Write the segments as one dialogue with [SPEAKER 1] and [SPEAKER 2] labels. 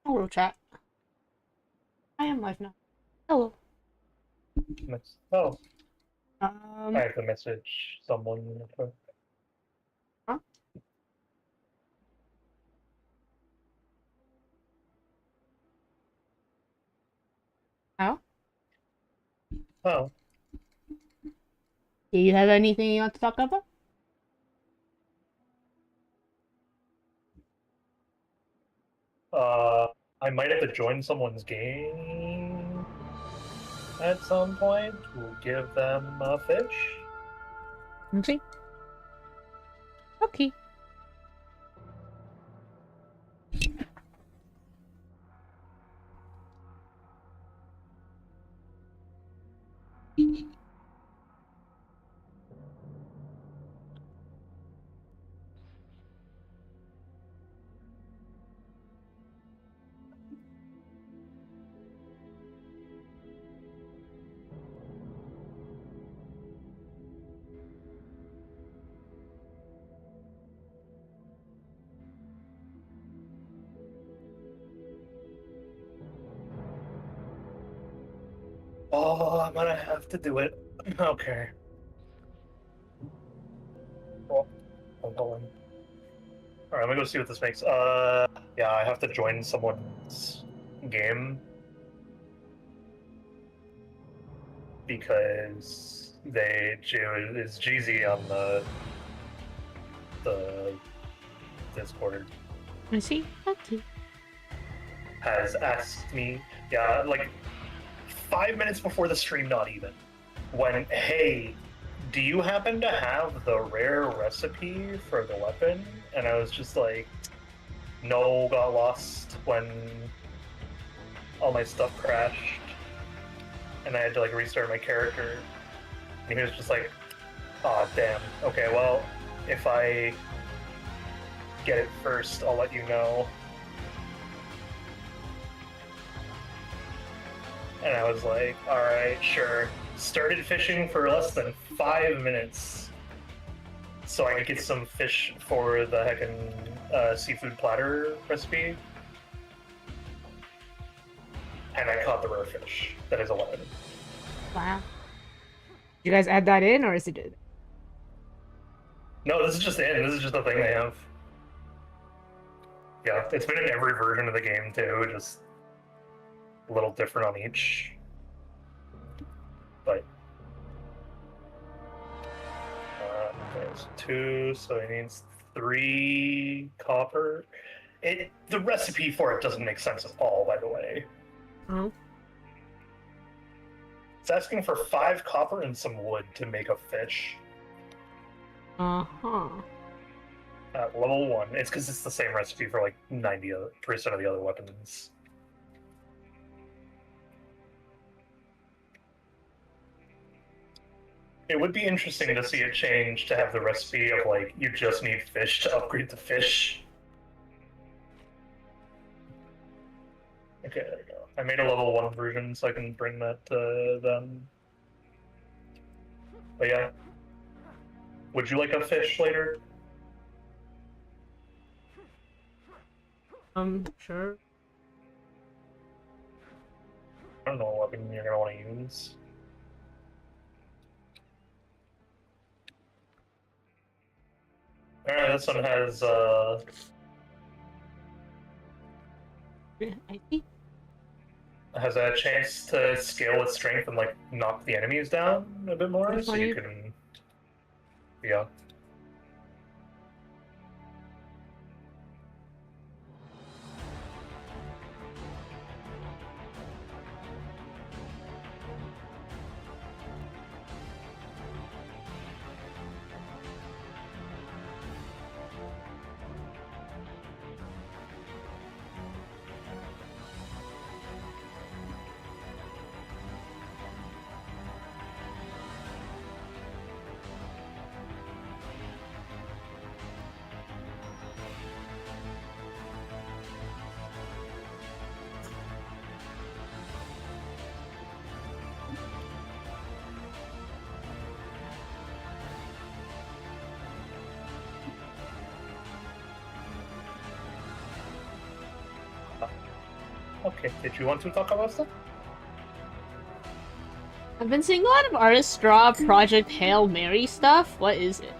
[SPEAKER 1] Hello, chat. I am live now. Hello.
[SPEAKER 2] Oh, I
[SPEAKER 1] Um,
[SPEAKER 2] have to message someone.
[SPEAKER 1] huh? How?
[SPEAKER 2] Oh,
[SPEAKER 1] Do you have anything you want to talk about?
[SPEAKER 2] uh, I might have to join someone's game at some point to give them a fish.
[SPEAKER 1] Okay. Okay.
[SPEAKER 2] Oh, I'm gonna have to do it. Okay. Well, I'm going. All right, let me go see what this makes. Yeah, I have to join someone's game because is Jeezy on the Discord.
[SPEAKER 1] I see. Okay.
[SPEAKER 2] Has asked me, yeah, like 5 minutes before the stream, not even, when, hey, do you happen to have the rare recipe for the weapon? And I was just like, no, got lost when all my stuff crashed. And I had to like restart my character. And he was just like, oh, damn. Okay, well, if I get it first, I'll let you know. And I was like, all right, sure. Started fishing for less than 5 minutes so I could get some fish for the heckin' seafood platter recipe. And I caught the rare fish. That is 11.
[SPEAKER 1] Wow. Did you guys add that in, or is it?
[SPEAKER 2] No, this is just the end. This is just the thing they have. Yeah, it's been in every version of the game too, just a little different on each. But there's two, so he needs 3 copper. The recipe for it doesn't make sense at all, by the way.
[SPEAKER 1] Oh.
[SPEAKER 2] It's asking for 5 copper and some wood to make a fish
[SPEAKER 1] Uh-huh.
[SPEAKER 2] at level 1. It's because it's the same recipe for like 90% of the other weapons. It would be interesting to see it change to have the recipe of like you just need fish to upgrade the fish. Okay, there we go. I made a level 1 version so I can bring that to them. But yeah. Would you like a fish later?
[SPEAKER 1] Sure.
[SPEAKER 2] I don't know what weapon you're gonna want to use. Alright, this one
[SPEAKER 1] I see.
[SPEAKER 2] has a chance to scale its strength and like knock the enemies down a bit more, so you can, yeah. Okay, did you want to talk about stuff?
[SPEAKER 3] I've been seeing a lot of artists draw Project Hail Mary stuff. What is it?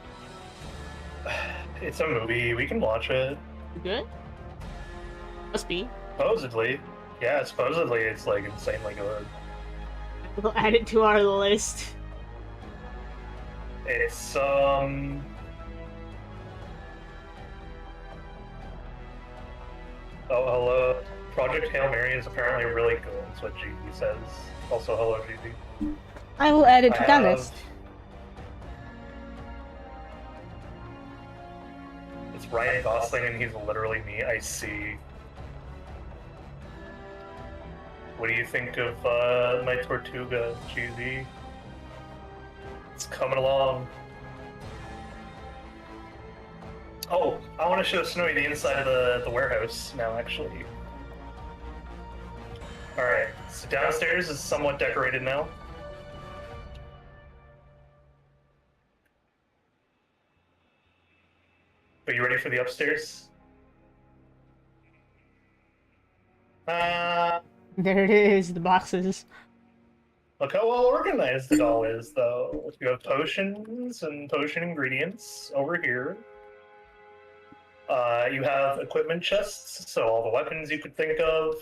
[SPEAKER 2] It's a movie. We can watch it.
[SPEAKER 3] Good? Must be.
[SPEAKER 2] Supposedly. Yeah, supposedly it's like insanely good.
[SPEAKER 3] We'll add it to our list.
[SPEAKER 2] It's Oh, hello. Project Hail Mary is apparently really good, is what GG says. Also, hello, GG.
[SPEAKER 1] I will add it to
[SPEAKER 2] I
[SPEAKER 1] the
[SPEAKER 2] have-
[SPEAKER 1] list.
[SPEAKER 2] It's Ryan Gosling, and he's literally me. I see. What do you think of my Tortuga, GZ? It's coming along. Oh, I want to show Snowy the inside of the warehouse now, actually. Alright, so downstairs is somewhat decorated now. Are you ready for the upstairs?
[SPEAKER 1] There it is, the boxes.
[SPEAKER 2] Look how well organized it all is, though. You have potions and potion ingredients over here. You have equipment chests, so all the weapons you could think of.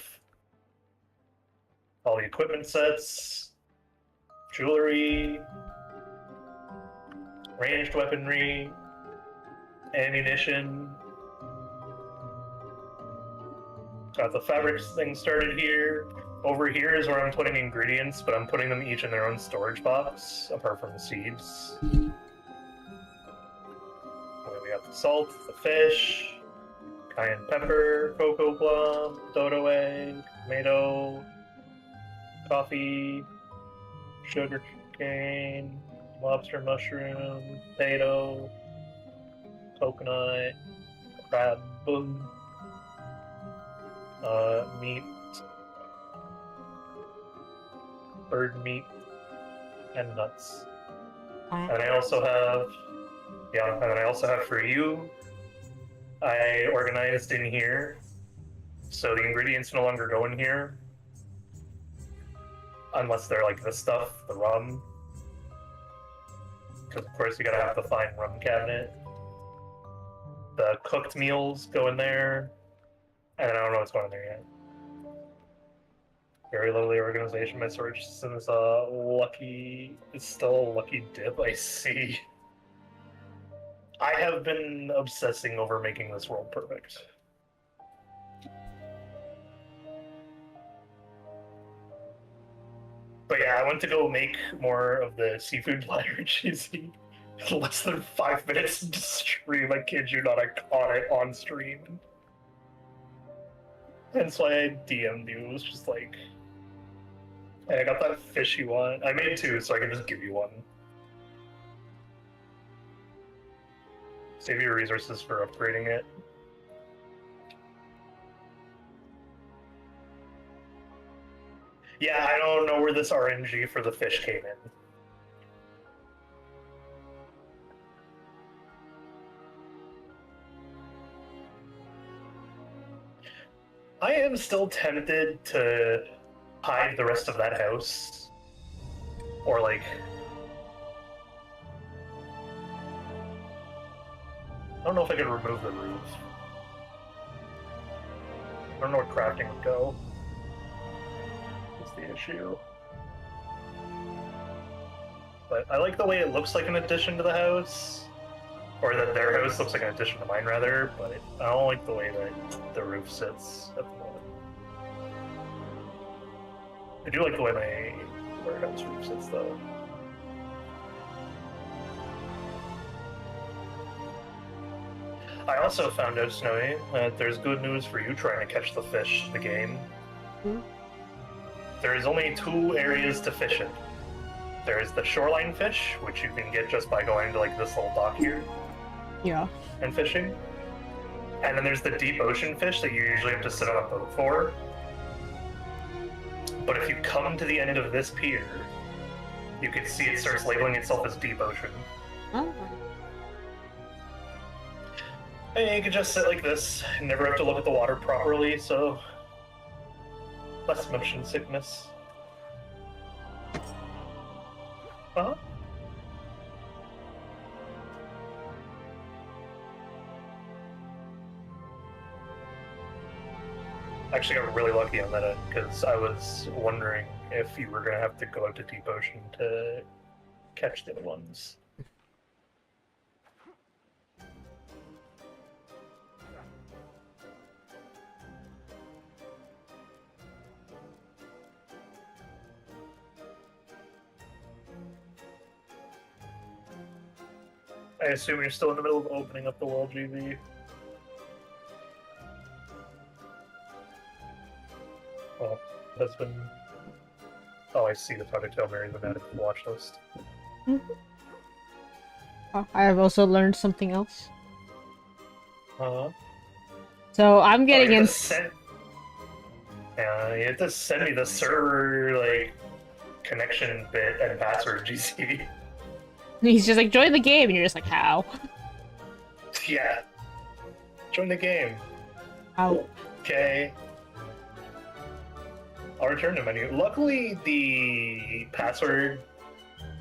[SPEAKER 2] All the equipment sets. Jewelry. Ranged weaponry. Ammunition. Got the fabrics thing started here. Over here is where I'm putting ingredients, but I'm putting them each in their own storage box, apart from the seeds. We got the salt, the fish, cayenne pepper, cocoa plum, dodo egg, tomato, coffee, sugar cane, lobster mushroom, potato, coconut, crab, meat, bird meat, and nuts. And I also have, and then I also have for you, I organized in here, so the ingredients no longer go in here, unless they're like this stuff, the rum, because of course you gotta have the fine rum cabinet. The cooked meals go in there, and I don't know what's going in there yet. Very lovely organization. My storage system is it's still a lucky dip, I see. I have been obsessing over making this world perfect. But yeah, I went to go make more of the seafood platter cheesy. In less than 5 minutes into stream, I kid you not, I caught it on stream. That's why I DM'd you. It was just like, hey, I got that fish you want. I made two, so I can just give you one. Save your resources for upgrading it. Yeah, I don't know where this RNG for the fish came in. I am still tempted to hide the rest of that house. Or like... I don't know if I could remove the roof. I don't know where crafting would go. That's the issue. But I like the way it looks like an addition to the house. Or that their house looks like an addition to mine, rather, but I don't like the way that the roof sits at the moment. I do like the way my warehouse roof sits, though. I also found out, Snowy, that there's good news for you trying to catch the fish in the game. There is only 2 areas to fish in. There is the shoreline fish, which you can get just by going to like this little dock here.
[SPEAKER 1] Yeah.
[SPEAKER 2] And fishing. And then there's the deep ocean fish that you usually have to sit on a boat for. But if you come to the end of this pier, you can see it starts labeling itself as deep ocean.
[SPEAKER 1] Oh.
[SPEAKER 2] And you can just sit like this and never have to look at the water properly, so Less motion sickness. Huh? Actually, got really lucky on that end because I was wondering if you were gonna have to go out to Deep Ocean to catch the other ones. I assume you're still in the middle of opening up the world, GV. Well, has been. Oh, I see the Project Hail Mary the added to the watch list.
[SPEAKER 3] Oh, I have also learned something else.
[SPEAKER 2] Uh-huh.
[SPEAKER 3] So I'm getting in.
[SPEAKER 2] Yeah, you have to send me the server like connection bit and password, GC.
[SPEAKER 3] He's just like, join the game, and you're just like, how?
[SPEAKER 2] Yeah. Join the game.
[SPEAKER 3] How?
[SPEAKER 2] Okay. I'll return to menu. Luckily, the password,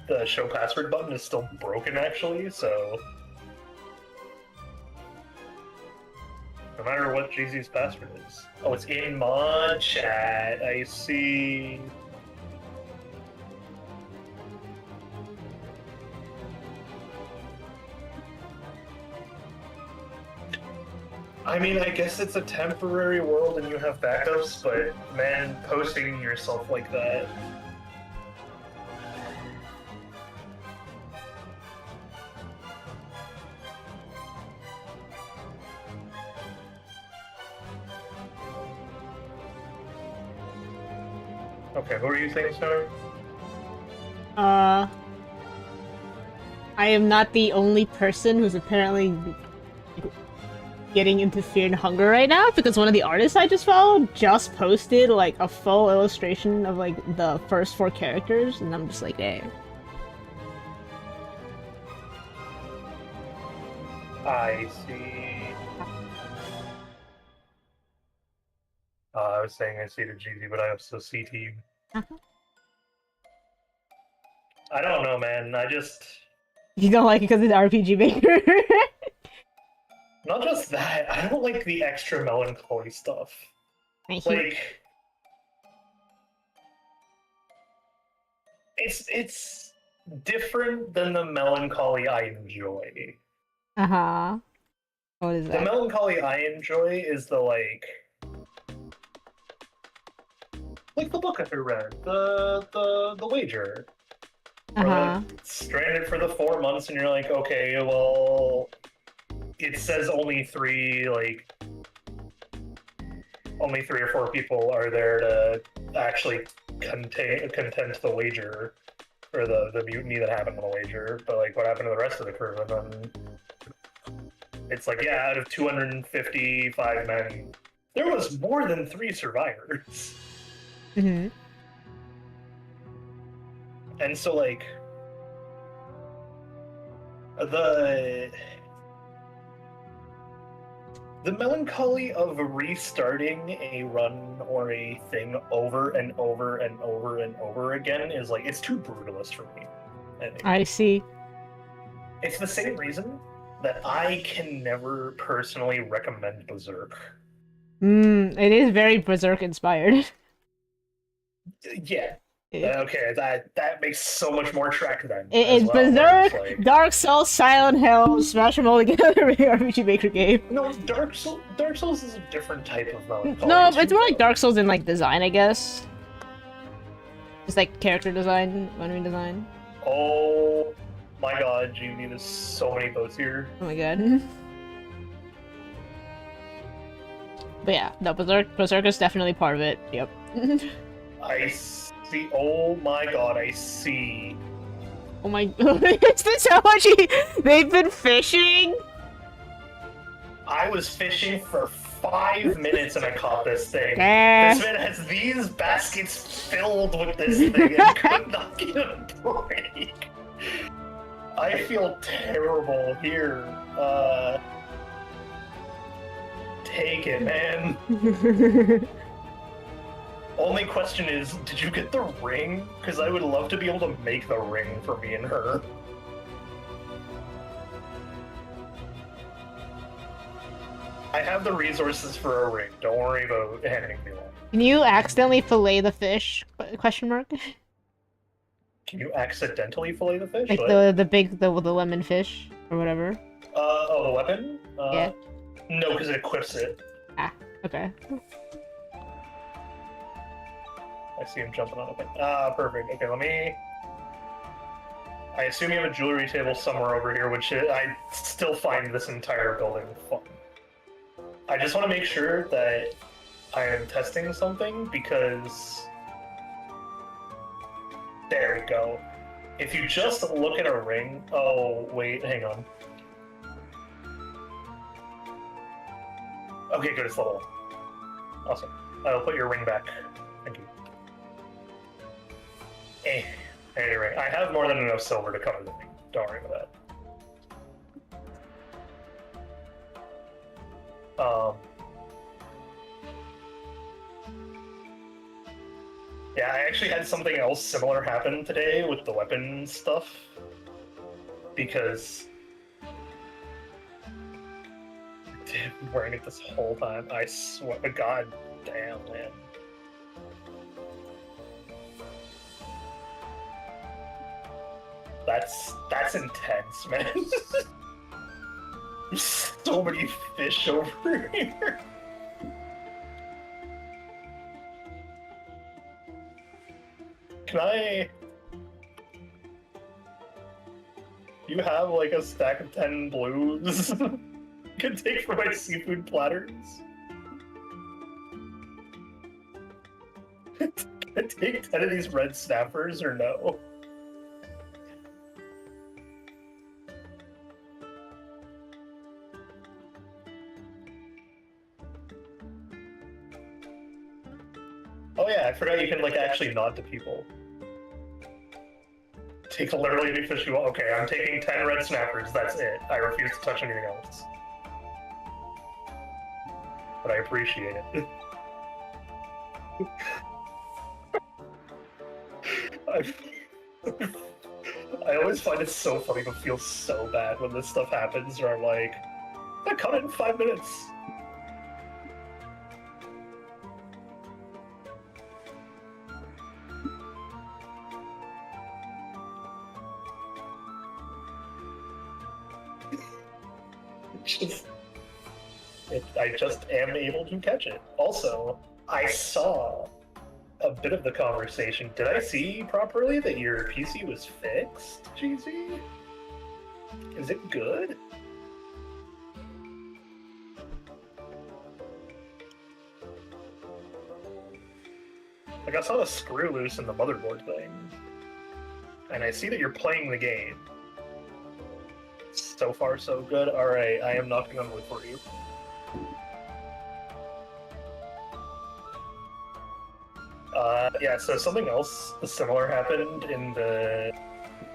[SPEAKER 2] the show password button is still broken, actually, so... No matter what GZ's password is. Oh, it's in mod chat. I see. I mean, I guess it's a temporary world and you have backups, but man, posting yourself like that. Okay, who are you saying, Star?
[SPEAKER 3] I am not the only person who's apparently getting into Fear and Hunger right now, because one of the artists I just followed just posted like a full illustration of like the first 4 characters, and I'm just like, hey.
[SPEAKER 2] I see. I was saying I see the GZ, but I also see team. I don't know, man. I just...
[SPEAKER 3] You don't like it because it's RPG Maker?
[SPEAKER 2] Not just that, I don't like the extra melancholy stuff. Like... It's different than the melancholy I enjoy.
[SPEAKER 3] Uh-huh. What is that?
[SPEAKER 2] The melancholy I enjoy is the, like the book I read, the Wager.
[SPEAKER 3] Uh-huh.
[SPEAKER 2] Stranded for the 4 months, and you're like, okay, well, it says only 3 or 4 people are there to actually content the Wager, or the mutiny that happened on the Wager, but like, what happened to the rest of the crew? And then it's like, yeah, out of 255 men, there was more than 3 survivors.
[SPEAKER 3] Mm-hmm.
[SPEAKER 2] And so, like, the melancholy of restarting a run or a thing over and over and over and over again is, like, it's too brutalist for me, I think.
[SPEAKER 3] I see.
[SPEAKER 2] It's the same reason that I can never personally recommend Berserk.
[SPEAKER 3] It is very Berserk inspired.
[SPEAKER 2] Yeah. Okay, that makes so much more track then.
[SPEAKER 3] It's
[SPEAKER 2] well,
[SPEAKER 3] Berserk,
[SPEAKER 2] like...
[SPEAKER 3] Dark Souls, Silent Hill, smash them all together in an RPG Maker game.
[SPEAKER 2] No, Dark Souls is a different type of melancholy.
[SPEAKER 3] No, it's more like Dark Souls in like design, I guess. Just like character design, enemy design.
[SPEAKER 2] Oh my god, Jimmy, there's so many boats here.
[SPEAKER 3] Oh my god. But yeah, no, Berserk is definitely part of it. Yep.
[SPEAKER 2] I see. Oh my god, I see.
[SPEAKER 3] Oh my. Is this how much they've been fishing?
[SPEAKER 2] I was fishing for 5 minutes and I caught this thing. This man has these baskets filled with this thing and could not get a break. I feel terrible here. Take it, man. only question is, did you get the ring? Because I would love to be able to make the ring for me and her. I have the resources for a ring. Don't worry about handing me one.
[SPEAKER 3] Can you accidentally fillet the fish? Question mark.
[SPEAKER 2] Can you accidentally fillet the fish?
[SPEAKER 3] Like
[SPEAKER 2] What?
[SPEAKER 3] the lemon fish or whatever.
[SPEAKER 2] Oh, the weapon?
[SPEAKER 3] Yeah.
[SPEAKER 2] No, because it equips it.
[SPEAKER 3] Ah, okay.
[SPEAKER 2] I see him jumping on a thing. Perfect. Okay, let me... I assume you have a jewelry table somewhere over here, which I still find this entire building fun. I just want to make sure that I am testing something, because... There we go. If you just look at a ring... Oh, wait, hang on. Okay, good, it's level. Awesome. I'll put your ring back. Thank you. Anyway, I have more than enough silver to cover the thing. Don't worry about that. Yeah, I actually had something else similar happen today with the weapon stuff. Because... I've been wearing it this whole time. I swear to God damn, man. That's intense, man. There's so many fish over here. Can I... You have like a stack of 10 blues I can take for my seafood platters? Can I take 10 of these red snappers or no? Oh yeah, I forgot you can like actually nod to people. Take literally any fish you want. Okay, I'm taking 10 red snappers, that's it. I refuse to touch anything else. But I appreciate it. I always find it so funny but feel so bad when this stuff happens where I'm like, I cut it in 5 minutes. I just am able to catch it. Also, I saw a bit of the conversation. Did I see properly that your PC was fixed, GZ? Is it good? Like, I saw the screw loose in the motherboard thing. And I see that you're playing the game. So far, so good. Alright, I am knocking on wood for you. Yeah, so something else similar happened in the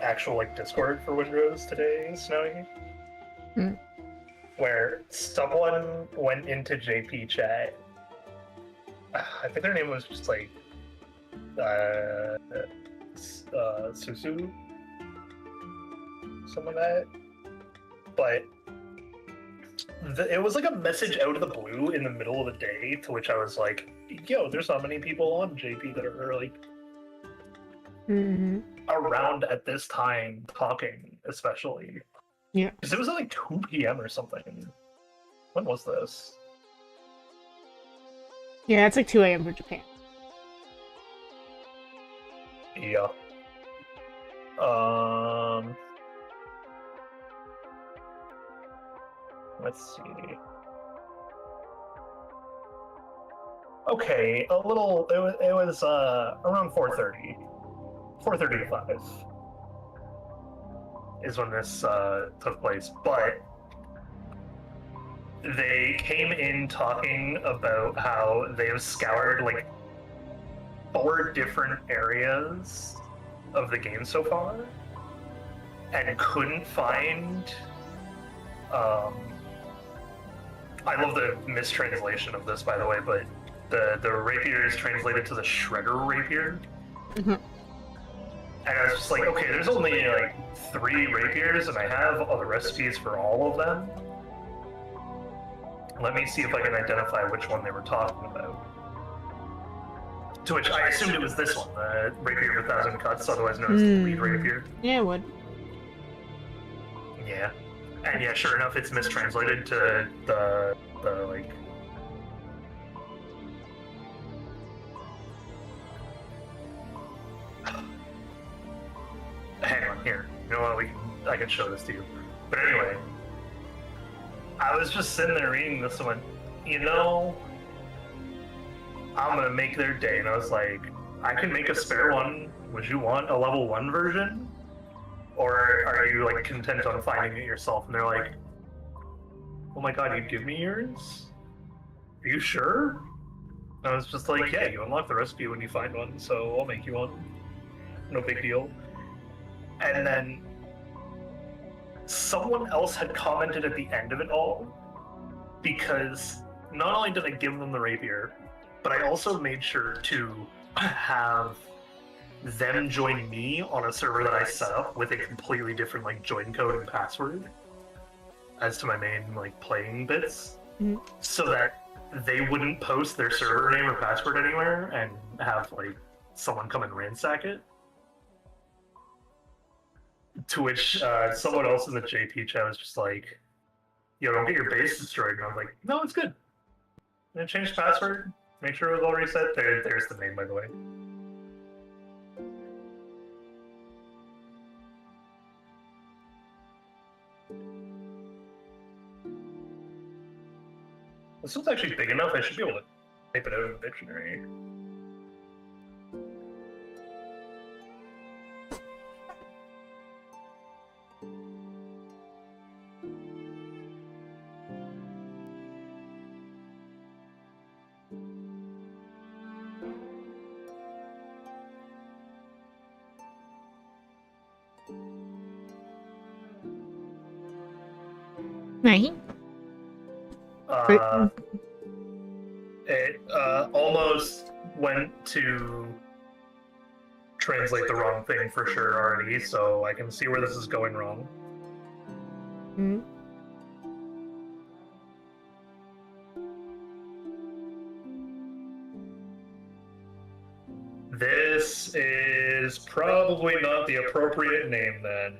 [SPEAKER 2] actual, like, Discord for Windrose today, Snowy. Where someone went into JP chat. I think their name was just, like, Susu? Something like that. But it was like a message out of the blue in the middle of the day, to which I was like, yo, there's not many people on JP that are like around at this time talking, especially.
[SPEAKER 3] Yeah.
[SPEAKER 2] Because it was at like 2 p.m. or something. When was this?
[SPEAKER 3] Yeah, it's like 2 a.m. for Japan.
[SPEAKER 2] Yeah. Let's see. Okay, a little. It was around 4:30. 4:30 to 5 is when this took place. But they came in talking about how they have scoured like 4 different areas of the game so far and couldn't find. I love the mistranslation of this, by the way, but the rapier is translated to the shredder rapier.
[SPEAKER 3] Mhm.
[SPEAKER 2] And I was just like, okay, there's only like 3 rapiers, and I have all the recipes for all of them. Let me see if I can identify which one they were talking about. To which I assumed it was this one, the rapier of 1,000 cuts, otherwise known as the bleed rapier.
[SPEAKER 3] Yeah, it would.
[SPEAKER 2] Yeah. And yeah, sure enough, it's mistranslated to the like... Hang on, here. You know what, I can show this to you. But anyway, I was just sitting there reading this and went, you know, I'm gonna make their day. And I was like, I can make a spare one. Would you want a level 1 version? Or are you like content on finding it yourself? And they're like, oh my god, you'd give me yours? Are you sure? And I was just like, yeah, you unlock the recipe when you find one, so I'll make you one. No big deal. And then someone else had commented at the end of it all, because not only did I give them the rapier, but I also made sure to have them join me on a server that I set up with a completely different like join code and password as to my main like playing bits, so that they wouldn't post their server name or password anywhere and have like someone come and ransack it. To which someone else in the JP chat was just like, yo, don't get your base destroyed. And I was like, no, it's good. I'm gonna change the password, make sure it was all reset. There's the name, by the way. This one's actually big enough, I should be able to type it out in the dictionary.
[SPEAKER 3] Right.
[SPEAKER 2] It almost went to translate the wrong thing for sure already, so I can see where this is going wrong. This is probably not the appropriate name then.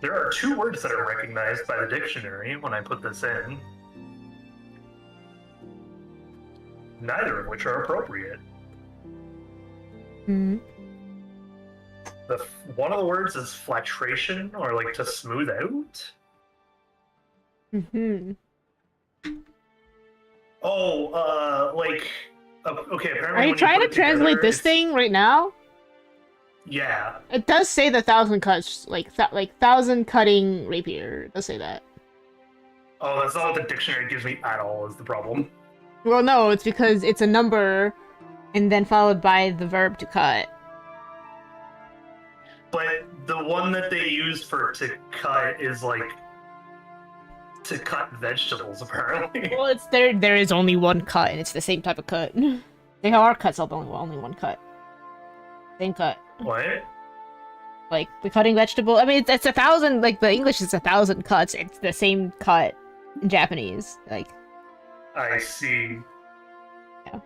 [SPEAKER 2] There are 2 words that are recognized by the dictionary when I put this in, neither of which are appropriate. One of the words is flatration, or like to smooth out. Oh, like, okay, apparently
[SPEAKER 3] Are you trying to translate this thing right now?
[SPEAKER 2] Yeah.
[SPEAKER 3] It does say the 1,000 cuts, like 1,000 cutting rapier. It does say that.
[SPEAKER 2] Oh, that's not what the dictionary gives me at all, is the problem.
[SPEAKER 3] Well, no, it's because it's a number, and then followed by the verb to cut.
[SPEAKER 2] But the one that they used for to cut is like to cut vegetables, apparently.
[SPEAKER 3] Well, it's there is only one cut, and it's the same type of cut. They are cuts, only one cut. Same cut.
[SPEAKER 2] What?
[SPEAKER 3] Like, the cutting vegetable, I mean, it's 1,000, like, the English is 1,000 cuts, it's the same cut in Japanese, like...
[SPEAKER 2] I see.
[SPEAKER 3] Yeah.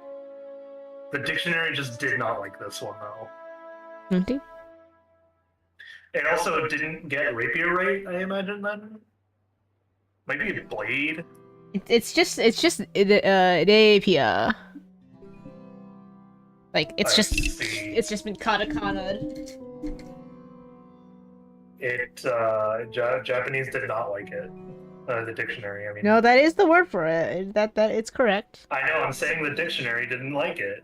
[SPEAKER 2] The dictionary just did not like this one, though.
[SPEAKER 3] Mm-hmm.
[SPEAKER 2] It also didn't get rapier right, I imagine, then? Maybe a blade?
[SPEAKER 3] It's just Idapia. Like, it's just been katakana.
[SPEAKER 2] Japanese did not like it. The dictionary, I mean.
[SPEAKER 3] No, that is the word for it. That it's correct.
[SPEAKER 2] I know, I'm saying the dictionary didn't like it.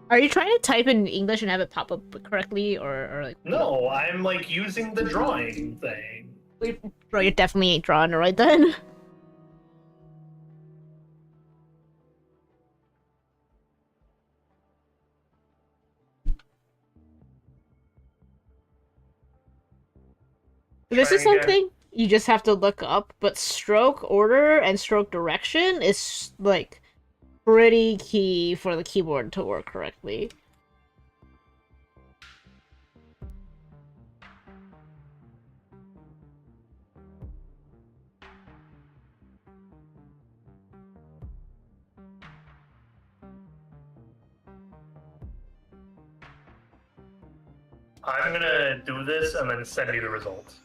[SPEAKER 3] Are you trying to type in English and have it pop up correctly, or like...
[SPEAKER 2] No, I'm, like, using the drawing thing.
[SPEAKER 3] Bro, you definitely ain't drawing it right then. This is
[SPEAKER 2] Trying again.
[SPEAKER 3] something you just have to look up, but stroke order and stroke direction is like pretty key for the keyboard to work correctly.
[SPEAKER 2] I'm gonna do this and then send you the results.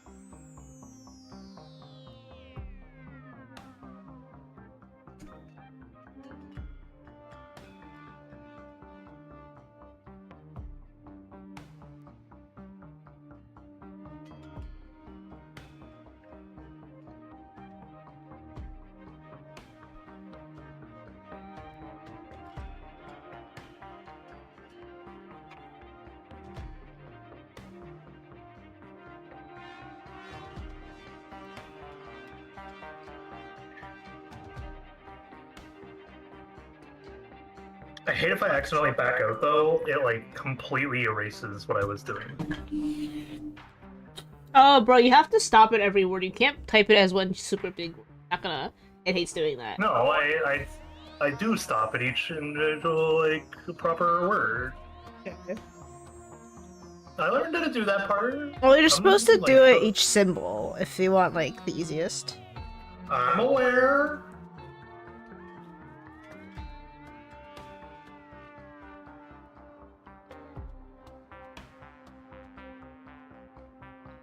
[SPEAKER 2] I hate if I accidentally back out though, it like completely erases what I was doing.
[SPEAKER 3] Oh, bro, you have to stop at every word. You can't type it as one super big word. Not gonna. It hates doing that.
[SPEAKER 2] No, I do stop at each individual like proper word. I learned how to do that part.
[SPEAKER 3] Well, you're
[SPEAKER 2] I'm,
[SPEAKER 3] supposed to
[SPEAKER 2] like,
[SPEAKER 3] do it
[SPEAKER 2] the-
[SPEAKER 3] each symbol if you want, like, the easiest.
[SPEAKER 2] I'm aware.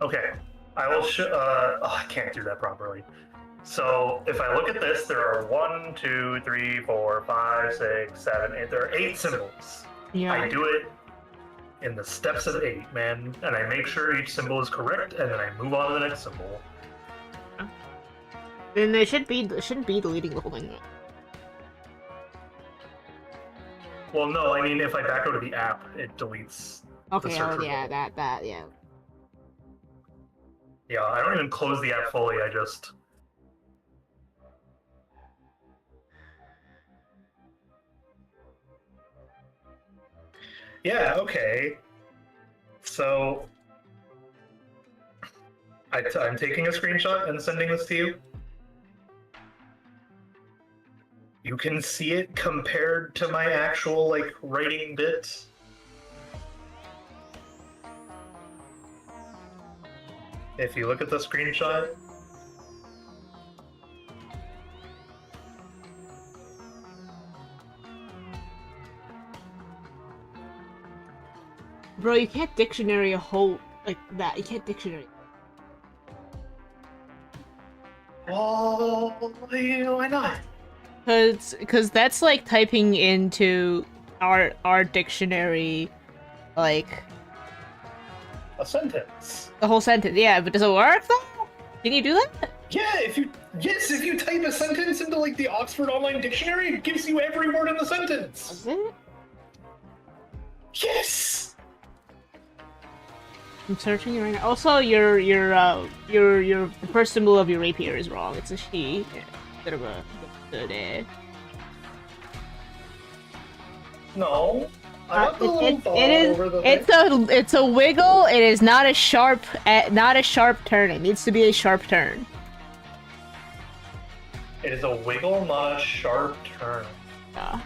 [SPEAKER 2] Okay, I will show. I can't do that properly. So if I look at this, there are 1, 2, 3, 4, 5, 6, 7, 8. There are 8 symbols. I do it in the steps of 8, man, and I make sure each symbol is correct, and then I move on to the next symbol.
[SPEAKER 3] Then it shouldn't be deleting the whole thing.
[SPEAKER 2] Well, no, I mean if I back out of the app, it deletes.
[SPEAKER 3] Okay,
[SPEAKER 2] search
[SPEAKER 3] oh yeah,
[SPEAKER 2] result.
[SPEAKER 3] that, yeah.
[SPEAKER 2] Yeah, I don't even close the app fully. I just. Yeah. Okay. So. I'm taking a screenshot and sending this to you. You can see it compared to my actual, like, writing bit. If you look at the screenshot.
[SPEAKER 3] Bro, you can't dictionary a whole, like, that. You can't dictionary.
[SPEAKER 2] Oh, why not?
[SPEAKER 3] Cause that's like typing into our dictionary, like,
[SPEAKER 2] A sentence.
[SPEAKER 3] the whole sentence. Yeah, but does it work though? Can you do that?
[SPEAKER 2] Yeah, if you type a sentence into like the Oxford Online Dictionary, it gives you every word in the sentence.
[SPEAKER 3] Does it?
[SPEAKER 2] Yes.
[SPEAKER 3] I'm searching it right now. Also, the first symbol of your rapier is wrong. It's a she. Yeah, bit of a there.
[SPEAKER 2] No. I got the little
[SPEAKER 3] It
[SPEAKER 2] ball
[SPEAKER 3] is.
[SPEAKER 2] over the thing.
[SPEAKER 3] It's a wiggle. It is not a sharp turn. It needs to be a sharp turn.
[SPEAKER 2] It is a wiggle, not a sharp turn.
[SPEAKER 3] Yeah.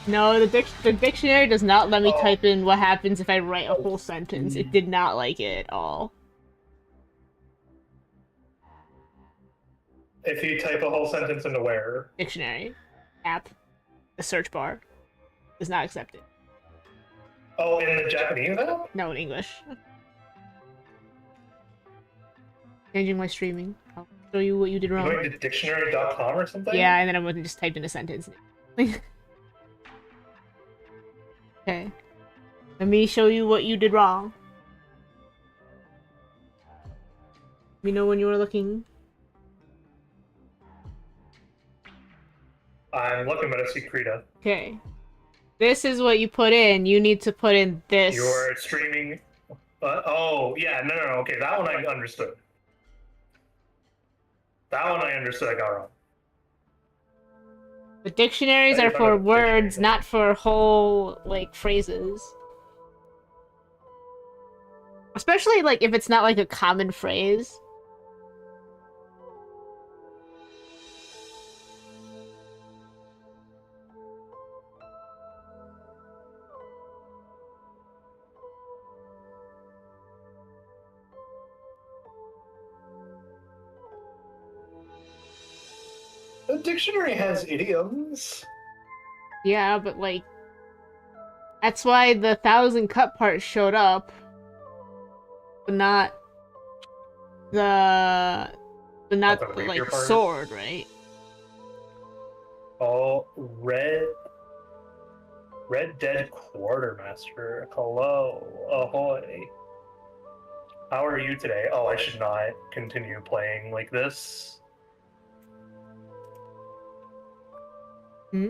[SPEAKER 3] No, the dictionary does not let me
[SPEAKER 2] Oh.
[SPEAKER 3] type in what happens if I write a whole sentence. It did not like it at all.
[SPEAKER 2] If you type a whole sentence into where?
[SPEAKER 3] Dictionary app, the search bar, does not accept it.
[SPEAKER 2] Oh, in the Japanese app?
[SPEAKER 3] No, in English. Changing my streaming. I'll show you what you did
[SPEAKER 2] You're
[SPEAKER 3] wrong.
[SPEAKER 2] going to dictionary.com or something?
[SPEAKER 3] Yeah, and then I went and just typed in a sentence. Okay. Let me show you what you did wrong. Let me know when you were looking.
[SPEAKER 2] I'm looking at a secreta.
[SPEAKER 3] Okay. This is what you put in. You need to put in this.
[SPEAKER 2] You're streaming. Oh, yeah, no. Okay, that one I understood. That one I understood. I got wrong.
[SPEAKER 1] But dictionaries
[SPEAKER 2] I
[SPEAKER 1] are
[SPEAKER 2] found
[SPEAKER 1] for
[SPEAKER 2] a
[SPEAKER 1] words,
[SPEAKER 2] dictionary.
[SPEAKER 1] not for whole, like, phrases. Especially, like, if it's not, like, a common phrase.
[SPEAKER 2] The dictionary has idioms.
[SPEAKER 1] Yeah, but, like, that's why the 1,000 cut part showed up. But not the... But
[SPEAKER 2] Not
[SPEAKER 1] not
[SPEAKER 2] the
[SPEAKER 1] the,
[SPEAKER 2] rapier
[SPEAKER 1] like,
[SPEAKER 2] part.
[SPEAKER 1] sword, right?
[SPEAKER 2] Oh, Red Dead Quartermaster. Hello. Ahoy. How are you today? Oh, I should not continue playing like this.
[SPEAKER 1] Hmm?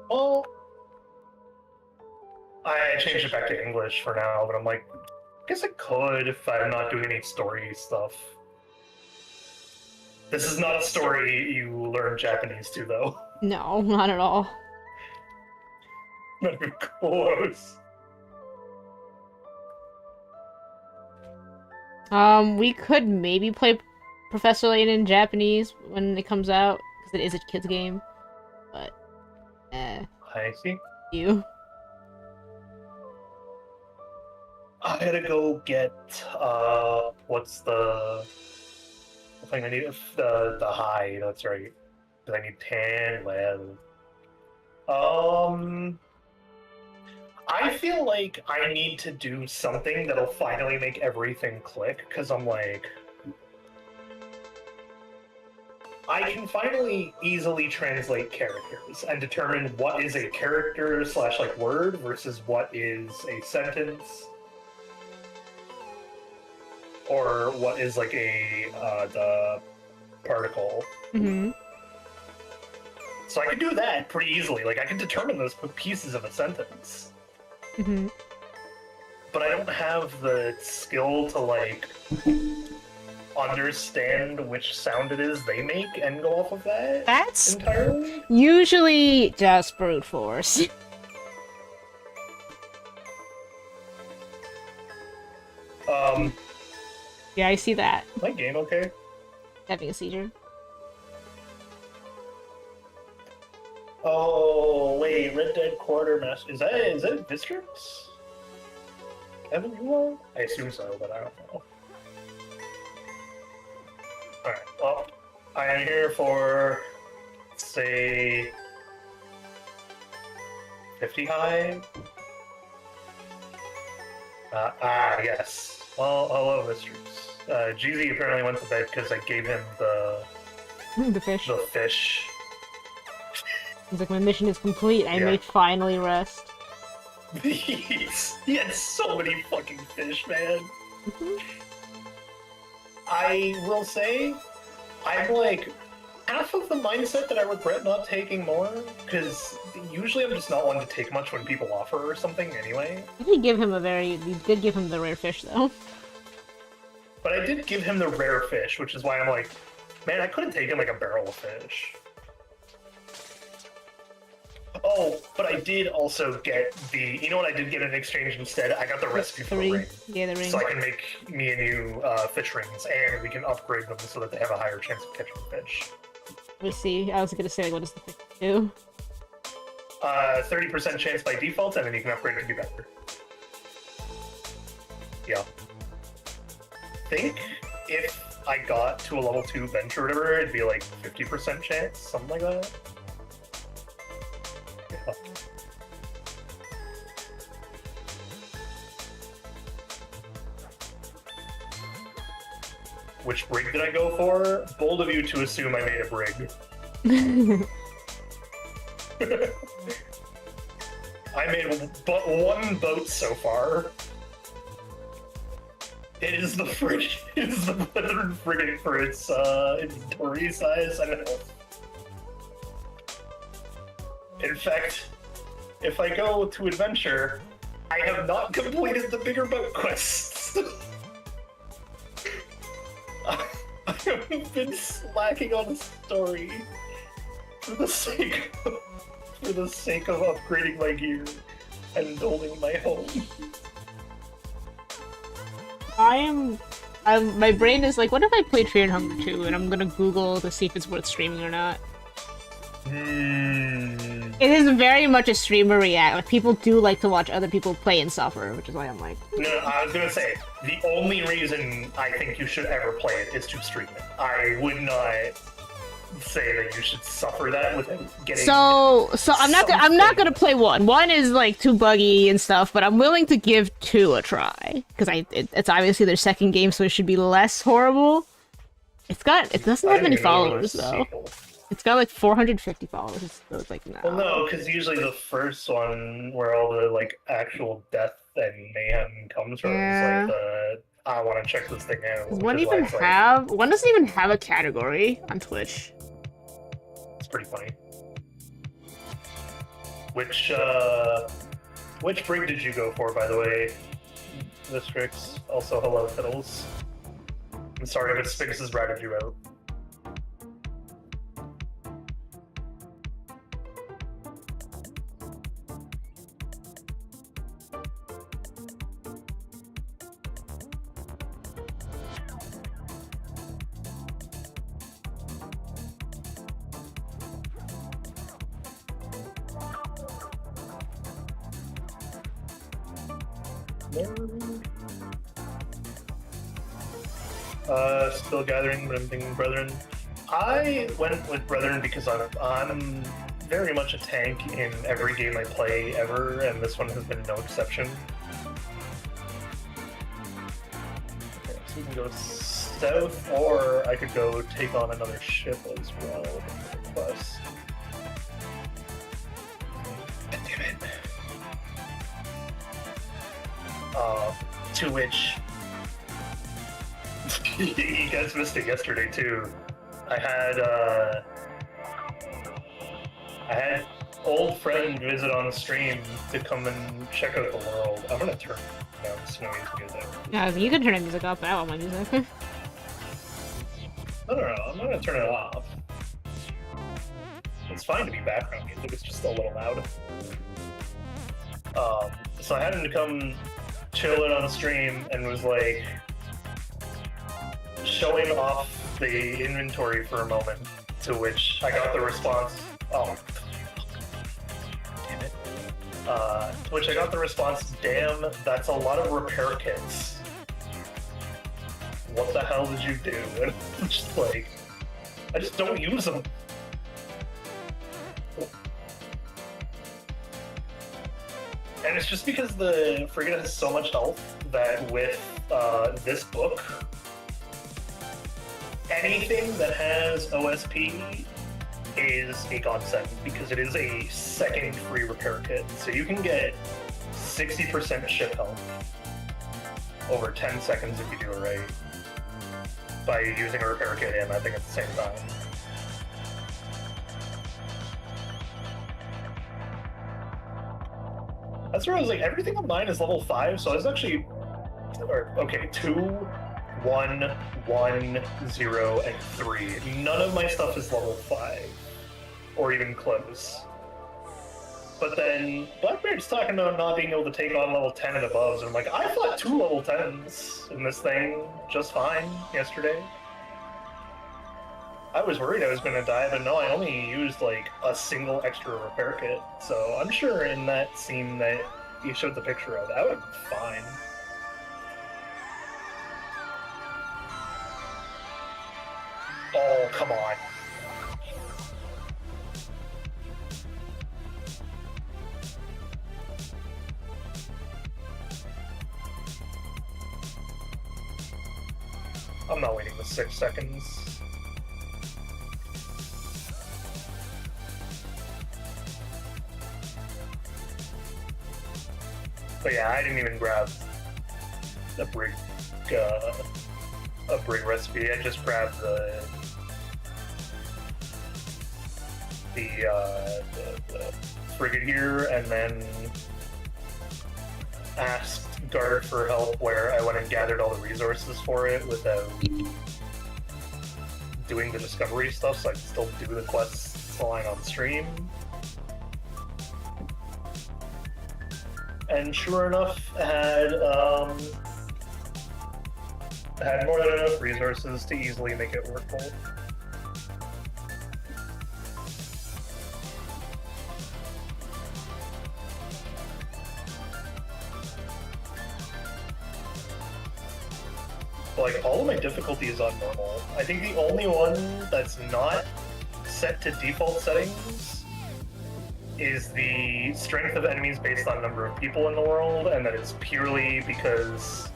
[SPEAKER 2] Well, I changed it back to English for now, but I'm like, I guess I could if I'm not doing any story stuff. This is not a story you learn Japanese to, though.
[SPEAKER 1] No, not at all.
[SPEAKER 2] Not even close.
[SPEAKER 1] We could maybe play Professor Layton in Japanese when it comes out, because it is a kid's game. But,
[SPEAKER 2] I see.
[SPEAKER 1] you.
[SPEAKER 2] I gotta go get, what's the thing I need? The hide, that's right. Because I need tan leather. I feel like I need to do something that'll finally make everything click, because I'm like... I can finally easily translate characters and determine what is a character slash like word versus what is a sentence. Or what is like the particle.
[SPEAKER 1] Mm-hmm.
[SPEAKER 2] So I can do that pretty easily. Like I can determine those pieces of a sentence.
[SPEAKER 1] Mm-hmm.
[SPEAKER 2] But I don't have the skill to like understand which sound it is they make and go off of that
[SPEAKER 1] That's
[SPEAKER 2] entirely.
[SPEAKER 1] usually just brute force. Yeah, I see that.
[SPEAKER 2] My game okay?
[SPEAKER 1] Having a seizure.
[SPEAKER 2] Oh wait, Red Dead Quartermaster. Is that Vistrix? Kevin Huon? I assume so, but I don't know. Alright, well, I am here for, say, 50 high? Yes. Well, hello, Vistrix. GZ apparently went to bed because I gave him the
[SPEAKER 1] The fish.
[SPEAKER 2] fish.
[SPEAKER 1] He's like, my mission is complete. I
[SPEAKER 2] Yeah.
[SPEAKER 1] may finally rest.
[SPEAKER 2] He had so many fucking fish, man.
[SPEAKER 1] Mhm.
[SPEAKER 2] I will say, I'm like half of the mindset that I regret not taking more, because usually I'm just not one to take much when people offer or something anyway.
[SPEAKER 1] You did give him the rare fish though.
[SPEAKER 2] But I did give him the rare fish, which is why I'm like, man, I could have taken like a barrel of fish. Oh, but I did also get you know what I did get in exchange instead? I got the recipe for the ring.
[SPEAKER 1] Yeah, the ring.
[SPEAKER 2] So I can make me and you fish rings, and we can upgrade them so that they have a higher chance of catching fish.
[SPEAKER 1] Let's see. I was gonna say, like, what does the fish do?
[SPEAKER 2] 30% chance by default, and then you can upgrade it to be better. Yeah. I think if I got to a level 2 bench or whatever, it'd be like 50% chance, something like that. Yeah. Which brig did I go for? Bold of you to assume I made a brig. I made but one boat so far. It is the weathered frigate for its inventory size and health. In fact, if I go to adventure, I have not completed the bigger boat quests. I have been slacking on the story. for the sake of upgrading my gear and building my home.
[SPEAKER 3] My brain is like, what if I play Fear and Hunger 2? And I'm gonna Google to see if it's worth streaming or not. It is very much a streamer react. Like, people do like to watch other people play and suffer, which is why I'm like...
[SPEAKER 2] No, I was gonna say, the only reason I think you should ever play it is to stream it. I would not say that you should suffer that without getting...
[SPEAKER 3] So I'm not gonna play 1. 1 is like too buggy and stuff, but I'm willing to give 2 a try. Because it's obviously their second game, so it should be less horrible. It doesn't have many followers, though. It's got like 450 followers, so it's like, no.
[SPEAKER 2] Well, no, because usually the first one where all the like actual death and mayhem comes from is like the I want to check this thing out.
[SPEAKER 3] One doesn't even have a category on Twitch.
[SPEAKER 2] It's pretty funny. Which brig did you go for, by the way? Mistrix. Also, hello, Fiddles. I'm sorry if Sphinx has ratted you out. Still gathering, but I'm thinking Brethren. I went with Brethren because I'm very much a tank in every game I play ever, and this one has been no exception. Okay, so we can go south, or I could go take on another ship as well. Plus. Damn it. To which you guys missed it yesterday too. I had old friend visit on stream to come and check out the world. I'm gonna turn down Snowy's music.
[SPEAKER 3] Yeah, you can turn the music off. I want my music.
[SPEAKER 2] No, I'm not gonna turn it off. It's fine to be background music. It's just a little loud. So I had him to come chill it on stream and was like showing off the inventory for a moment, to which I got the response, oh, damn it. To which I got the response, damn, that's a lot of repair kits. What the hell did you do? And I'm just like, I just don't use them. And it's just because the frigate has so much health that with this book, anything that has OSP is a godsend because it is a second free repair kit. So you can get 60% ship health over 10 seconds if you do it right by using a repair kit and I think at the same time. That's where I was like, everything on mine is level 5, so I was actually, okay, 2, 1, 1, 0, and 3. None of my stuff is level 5, or even close. But then Blackbeard's talking about not being able to take on level 10 and above, and I'm like, I fought 2 level 10s in this thing just fine yesterday. I was worried I was going to die, but no, I only used like a single extra repair kit. So I'm sure in that scene that you showed the picture of, that would be fine. Oh, come on. I'm not waiting the 6 seconds. But yeah, I didn't even grab a brig recipe. I just grabbed the frigate here, and then asked Guard for help where I went and gathered all the resources for it without doing the discovery stuff, so I can still do the quests flying on stream. And sure enough, had more than enough resources to easily make it workable. Like, all of my difficulty is on normal. I think the only one that's not set to default settings is the strength of enemies based on number of people in the world, and that is purely because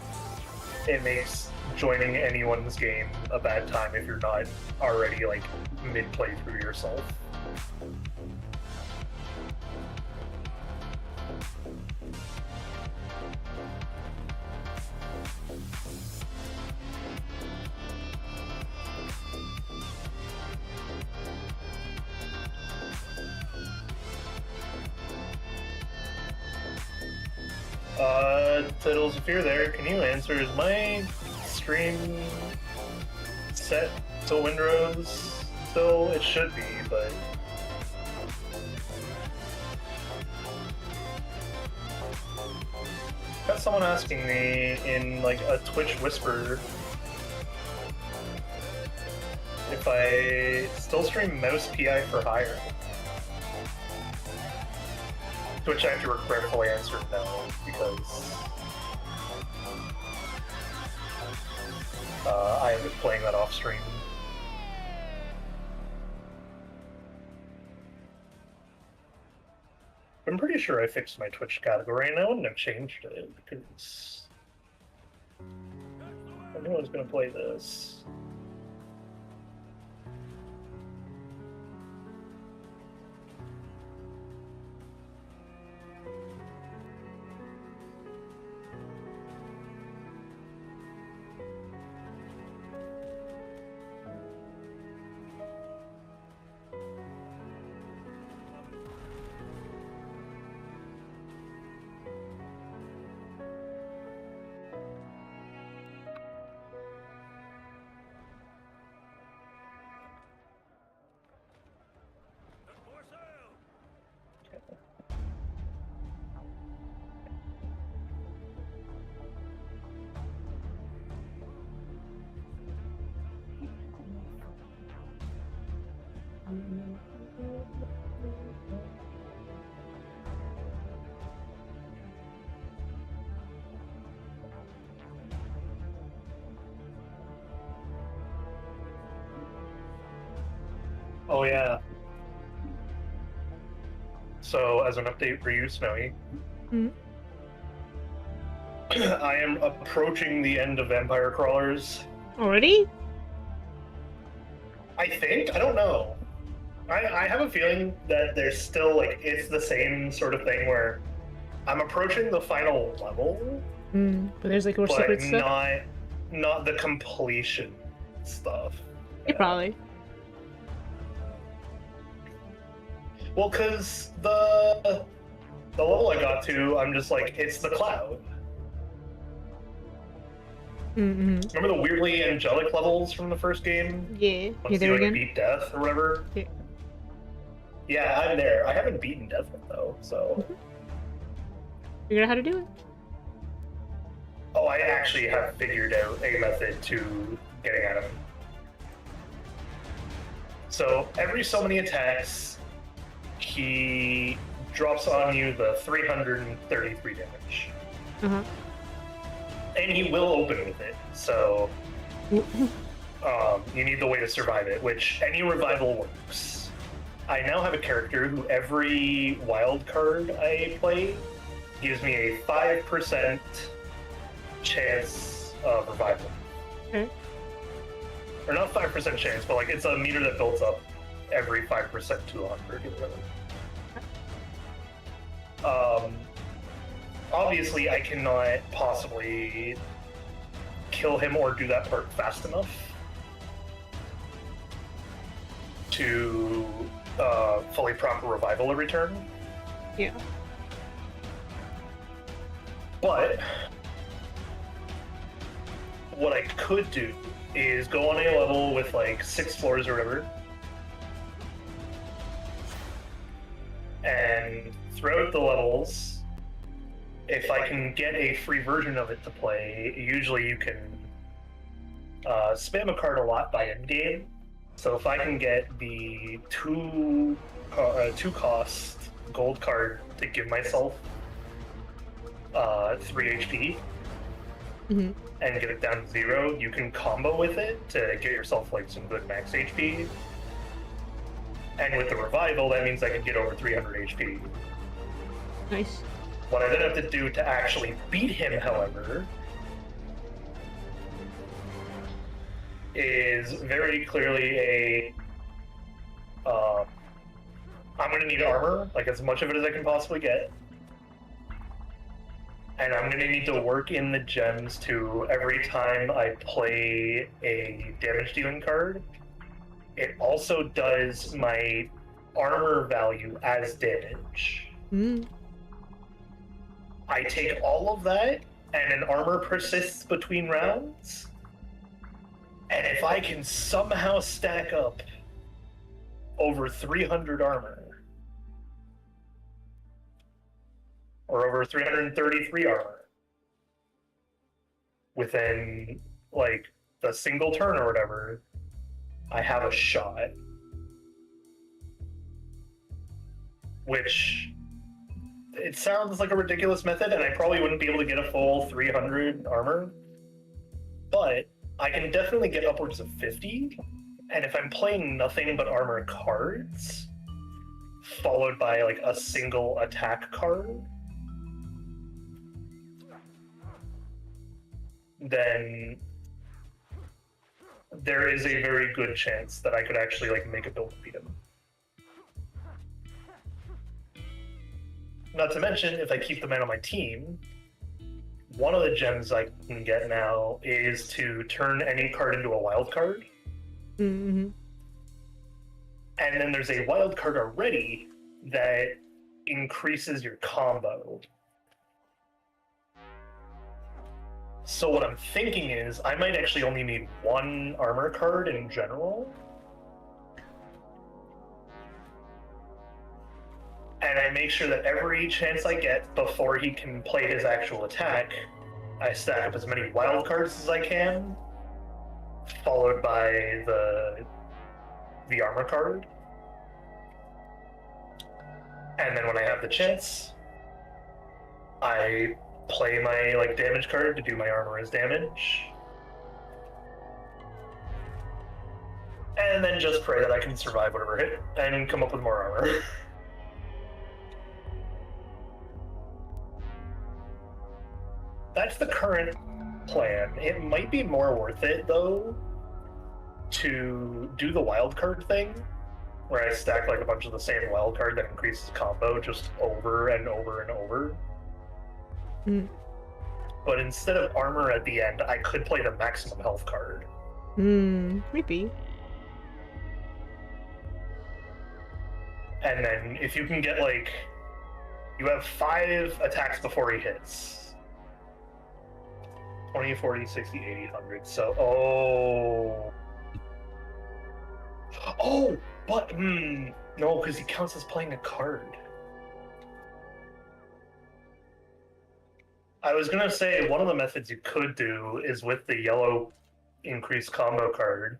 [SPEAKER 2] it makes joining anyone's game a bad time if you're not already, like, mid-playthrough yourself. Tiddles, if you're there, can you answer, is my stream set to Windows still? It should be, but... Got someone asking me in, like, a Twitch whisper if I still stream Mouse PI for hire. To which I have to regretfully answer no, because I am playing that off stream. I'm pretty sure I fixed my Twitch category, and I wouldn't have changed it because I knew I was going to play this. Oh yeah. So, as an update for you, Snowy, I am approaching the end of Vampire Crawlers.
[SPEAKER 3] Already?
[SPEAKER 2] I think? I don't know. I have a feeling that there's still, like, it's the same sort of thing where I'm approaching the final level,
[SPEAKER 3] But there's like more
[SPEAKER 2] but
[SPEAKER 3] secret stuff?
[SPEAKER 2] not the completion stuff.
[SPEAKER 3] Yeah, probably.
[SPEAKER 2] Well, because the level I got to, I'm just like, it's the cloud.
[SPEAKER 3] Mm-hmm.
[SPEAKER 2] Remember the weirdly angelic levels from the first game?
[SPEAKER 3] Yeah.
[SPEAKER 2] Once
[SPEAKER 3] You there
[SPEAKER 2] you, like,
[SPEAKER 3] again?
[SPEAKER 2] beat death or whatever?
[SPEAKER 3] Yeah.
[SPEAKER 2] Yeah, I'm there. I haven't beaten death yet, though, so...
[SPEAKER 3] Figure out how to do it.
[SPEAKER 2] Oh, I actually have figured out a method to getting out of him. So, every so many attacks, he drops on you the 333 damage.
[SPEAKER 3] Uh-huh.
[SPEAKER 2] And he will open with it, so you need the way to survive it, which any revival works. I now have a character who every wild card I play gives me a 5% chance of revival.
[SPEAKER 3] Okay.
[SPEAKER 2] Or not 5% chance, but like it's a meter that builds up every 5% to 100 or whatever. Obviously, I cannot possibly kill him or do that part fast enough to fully proper revival every turn.
[SPEAKER 3] Yeah.
[SPEAKER 2] But what I could do is go on a level with like 6 floors or whatever, And throughout the levels, if I can get a free version of it to play, usually you can spam a card a lot by end game. So if I can get the two cost gold card to give myself 3 HP
[SPEAKER 3] Mm-hmm.
[SPEAKER 2] and get it down to 0, you can combo with it to get yourself like some good max HP. And with the revival, that means I can get over 300 HP.
[SPEAKER 3] Nice.
[SPEAKER 2] What I then have to do to actually beat him, however, is very clearly a I'm going to need armor, like as much of it as I can possibly get. And I'm going to need to work in the gems to every time I play a damage dealing card. It also does my armor value as damage.
[SPEAKER 3] Mm.
[SPEAKER 2] I take all of that, and an armor persists between rounds. And if I can somehow stack up over 300 armor, or over 333 armor, within, like, a single turn or whatever, I have a shot. Which, it sounds like a ridiculous method, and I probably wouldn't be able to get a full 300 armor, but I can definitely get upwards of 50, and if I'm playing nothing but armor cards, followed by like a single attack card, then there is a very good chance that I could actually like make a build to beat him. Not to mention, if I keep the man on my team, one of the gems I can get now is to turn any card into a wild card.
[SPEAKER 3] Mm-hmm.
[SPEAKER 2] And then there's a wild card already that increases your combo. So what I'm thinking is I might actually only need one armor card in general. And I make sure that every chance I get before he can play his actual attack, I stack up as many wild cards as I can, followed by the armor card. And then when I have the chance, I play my like damage card to do my armor as damage. And then just pray that I can survive whatever hit and come up with more armor. That's the current plan. It might be more worth it, though, to do the wildcard thing, where I stack like a bunch of the same wildcard that increases combo just over and over and over.
[SPEAKER 3] Mm.
[SPEAKER 2] But instead of armor at the end, I could play the maximum health card.
[SPEAKER 3] Maybe.
[SPEAKER 2] And then if you can get like, you have 5 attacks before he hits. 20, 40, 60, 80, 100. So, but, no, because he counts as playing a card. I was going to say, one of the methods you could do is with the yellow increased combo card,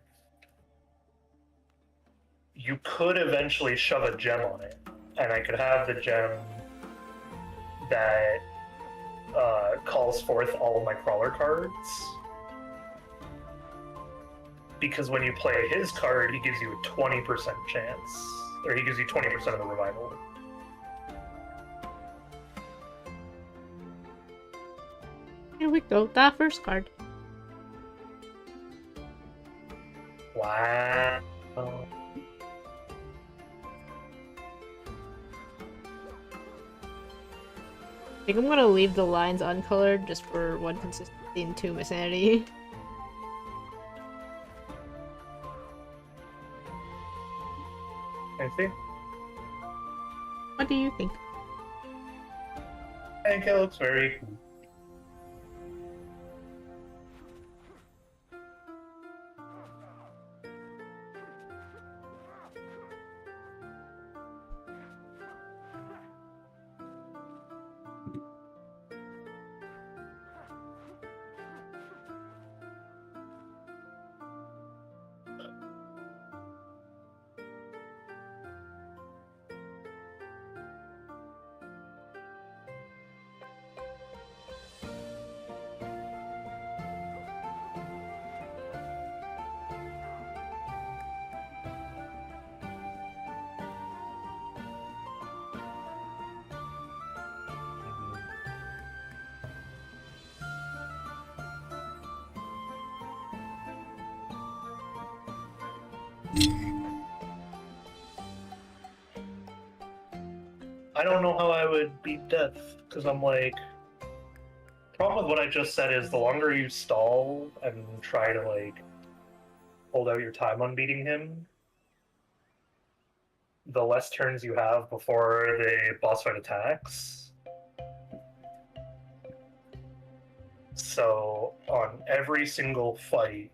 [SPEAKER 2] you could eventually shove a gem on it, and I could have the gem that calls forth all of my crawler cards. Because when you play his card, he gives you a 20% chance, or he gives you 20% of the revival.
[SPEAKER 3] Here we go, that first card.
[SPEAKER 2] Wow.
[SPEAKER 3] I think I'm gonna leave the lines uncolored just for 1 consistency and 2 insanity.
[SPEAKER 2] I see.
[SPEAKER 3] What do you think?
[SPEAKER 2] I think it looks very cool. I don't know how I would beat Death, because I'm like... Problem with what I just said is the longer you stall and try to, like, hold out your time on beating him, the less turns you have before the boss fight attacks. So, on every single fight,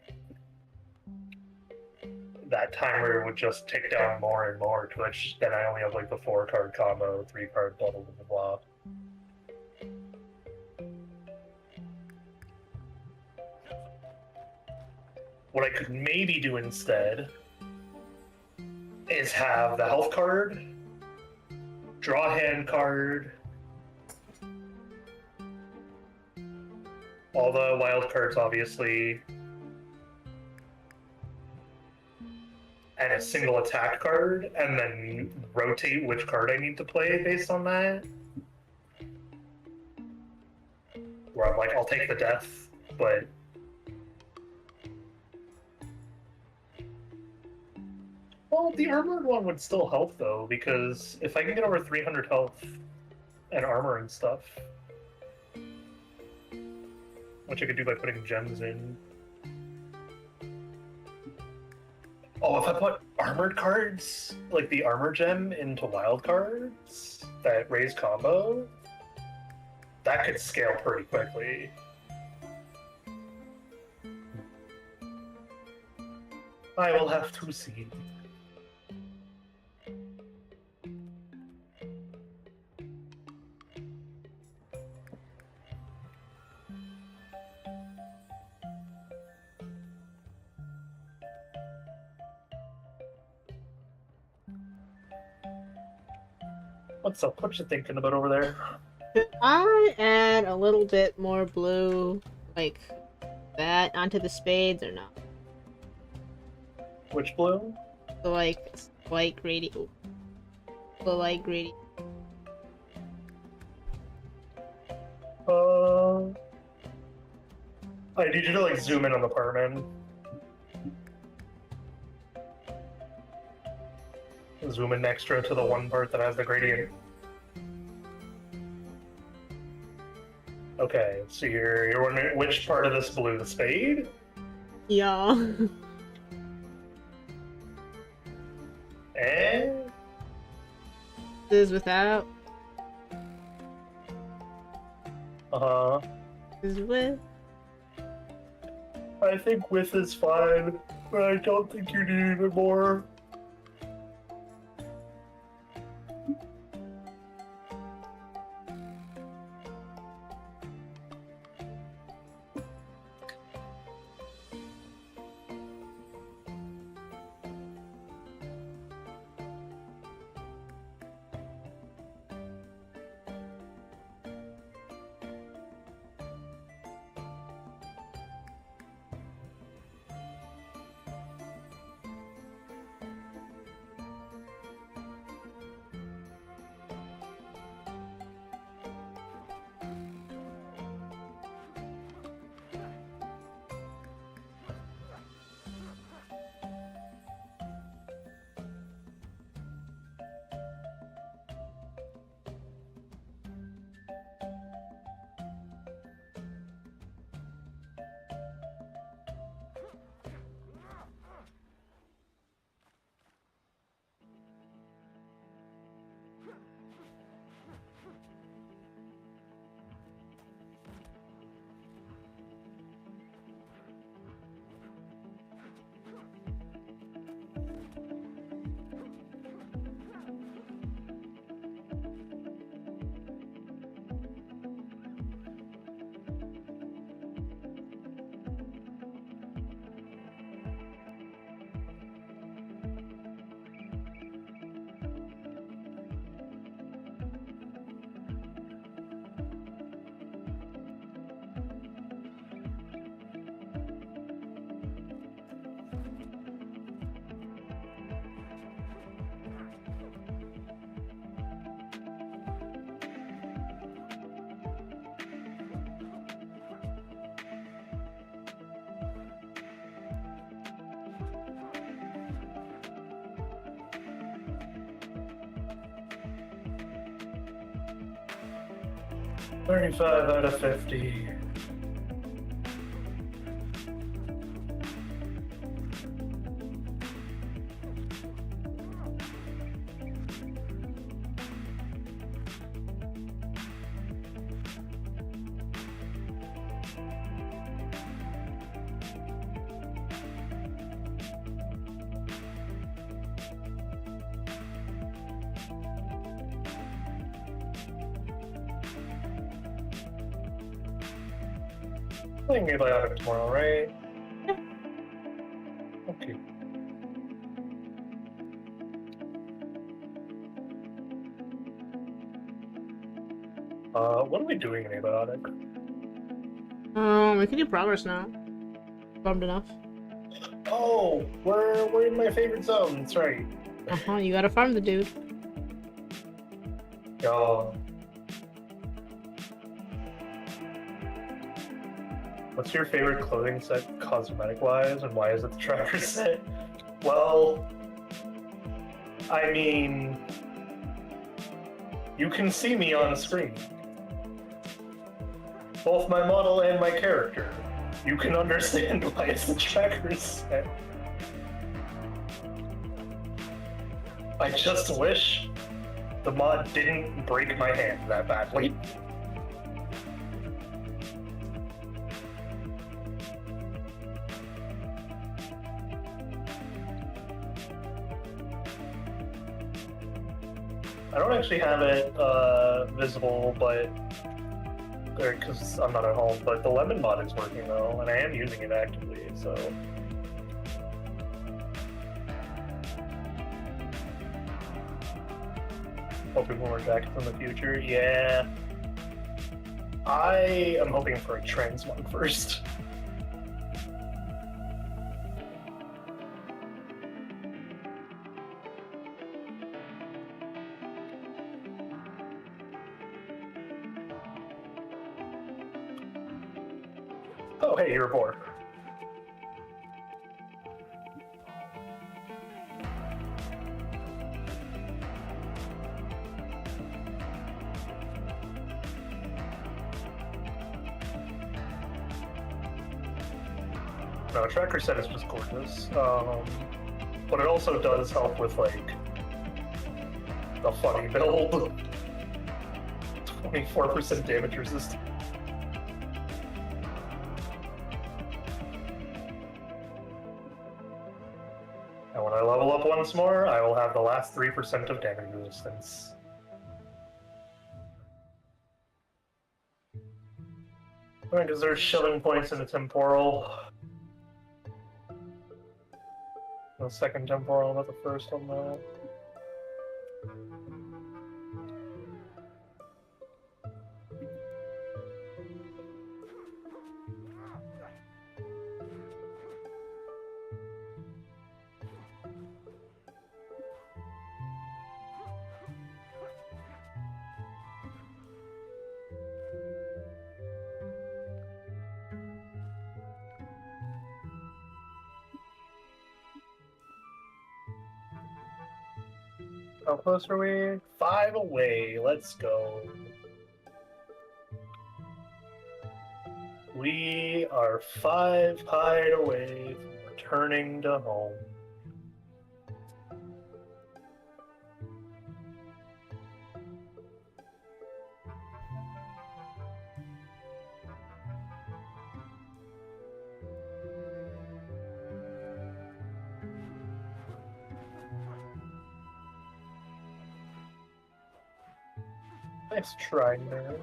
[SPEAKER 2] that timer would just tick down more and more, to which then I only have like the 4-card combo, 3-card blah blah blah blah. What I could maybe do instead is have the health card, draw a hand card, all the wild cards obviously, and a single attack card, and then rotate which card I need to play based on that. Where I'm like, I'll take the death, but well, the armored one would still help though, because if I can get over 300 health and armor and stuff, which I could do by putting gems in. Oh, if I put armored cards, like the armor gem, into wild cards that raise combo, that could scale pretty quickly. I will have to see. What's up? What you thinking about over there?
[SPEAKER 3] Should I add a little bit more blue, like that, onto the spades or not?
[SPEAKER 2] Which blue?
[SPEAKER 3] So like light gradient. The light gradient.
[SPEAKER 2] I need you to like zoom in on the Parman. Zoom in extra to the one part that has the gradient. Okay, so you're wondering which part of this blue, the spade?
[SPEAKER 3] Yeah.
[SPEAKER 2] And
[SPEAKER 3] This is without. This is with.
[SPEAKER 2] I think with is fine, but I don't think you need even more. 35 out of 50. Playing Abiotic tomorrow, right? Okay. What are we doing in Abiotic?
[SPEAKER 1] We can do progress now. Bummed enough.
[SPEAKER 2] Oh, we're in my favorite zone. That's right.
[SPEAKER 1] You gotta farm the dude.
[SPEAKER 2] Yo. What's your favorite clothing set cosmetic-wise, and why is it the tracker set? Well, I mean, you can see me on screen. Both my model and my character. You can understand why it's the tracker set. I just wish the mod didn't break my hand that badly. I don't actually have it visible, but because I'm not at home. But the lemon mod is working though, and I am using it actively. So hoping for more jackets in the future. Yeah, I am hoping for a transmog first. Oh, hey, you're bored. No, tracker set is just gorgeous. But it also does help with, like, the funny build. 24% damage resistance. And when I level up once more, I will have the last 3% of damage resistance. Because there's shoving points in the temporal. The second temporal, not the first one though. How close are we? 5 away. Let's go. We are 5 hide away from returning to home. Nice try, nerd.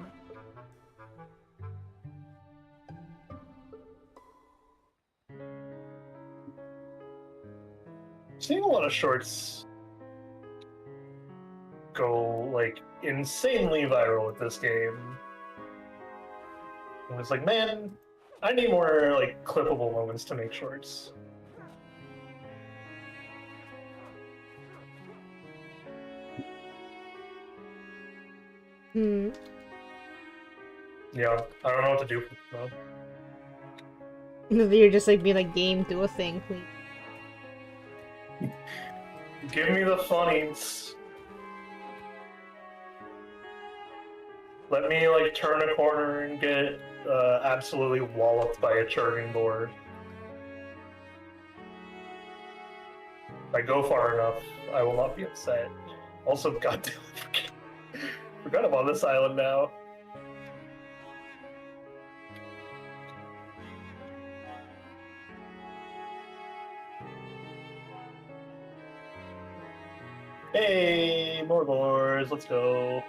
[SPEAKER 2] Seeing a lot of shorts go, like, insanely viral with this game. And it's like, man, I need more, like, clippable moments to make shorts. Yeah, I don't know what to do. No.
[SPEAKER 1] You're just like, be like, game, do a thing, please.
[SPEAKER 2] Give me the funnies. Let me like turn a corner and get absolutely walloped by a charging board. If I go far enough, I will not be upset. Also, goddamn, forgot I'm on this island now. Hey, more boards, let's go.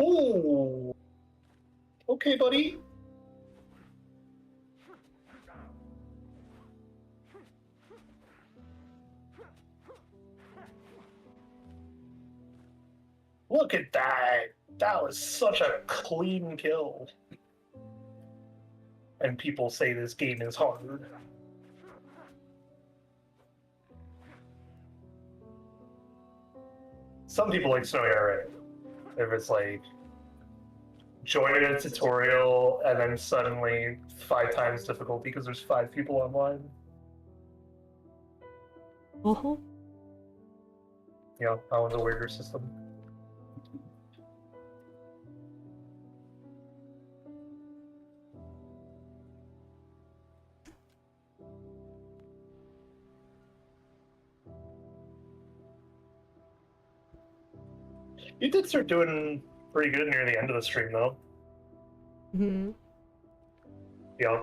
[SPEAKER 2] Oh, okay, buddy. Look at that. That was such a clean kill. And people say this game is hard. Some people like Snowy already. If it's like join a tutorial and then suddenly 5 times difficulty because there's 5 people online.
[SPEAKER 3] Uh-huh.
[SPEAKER 2] Yeah, that one's a weirder system. You did start doing pretty good near the end of the stream, though.
[SPEAKER 3] Mm-hmm.
[SPEAKER 2] Yeah.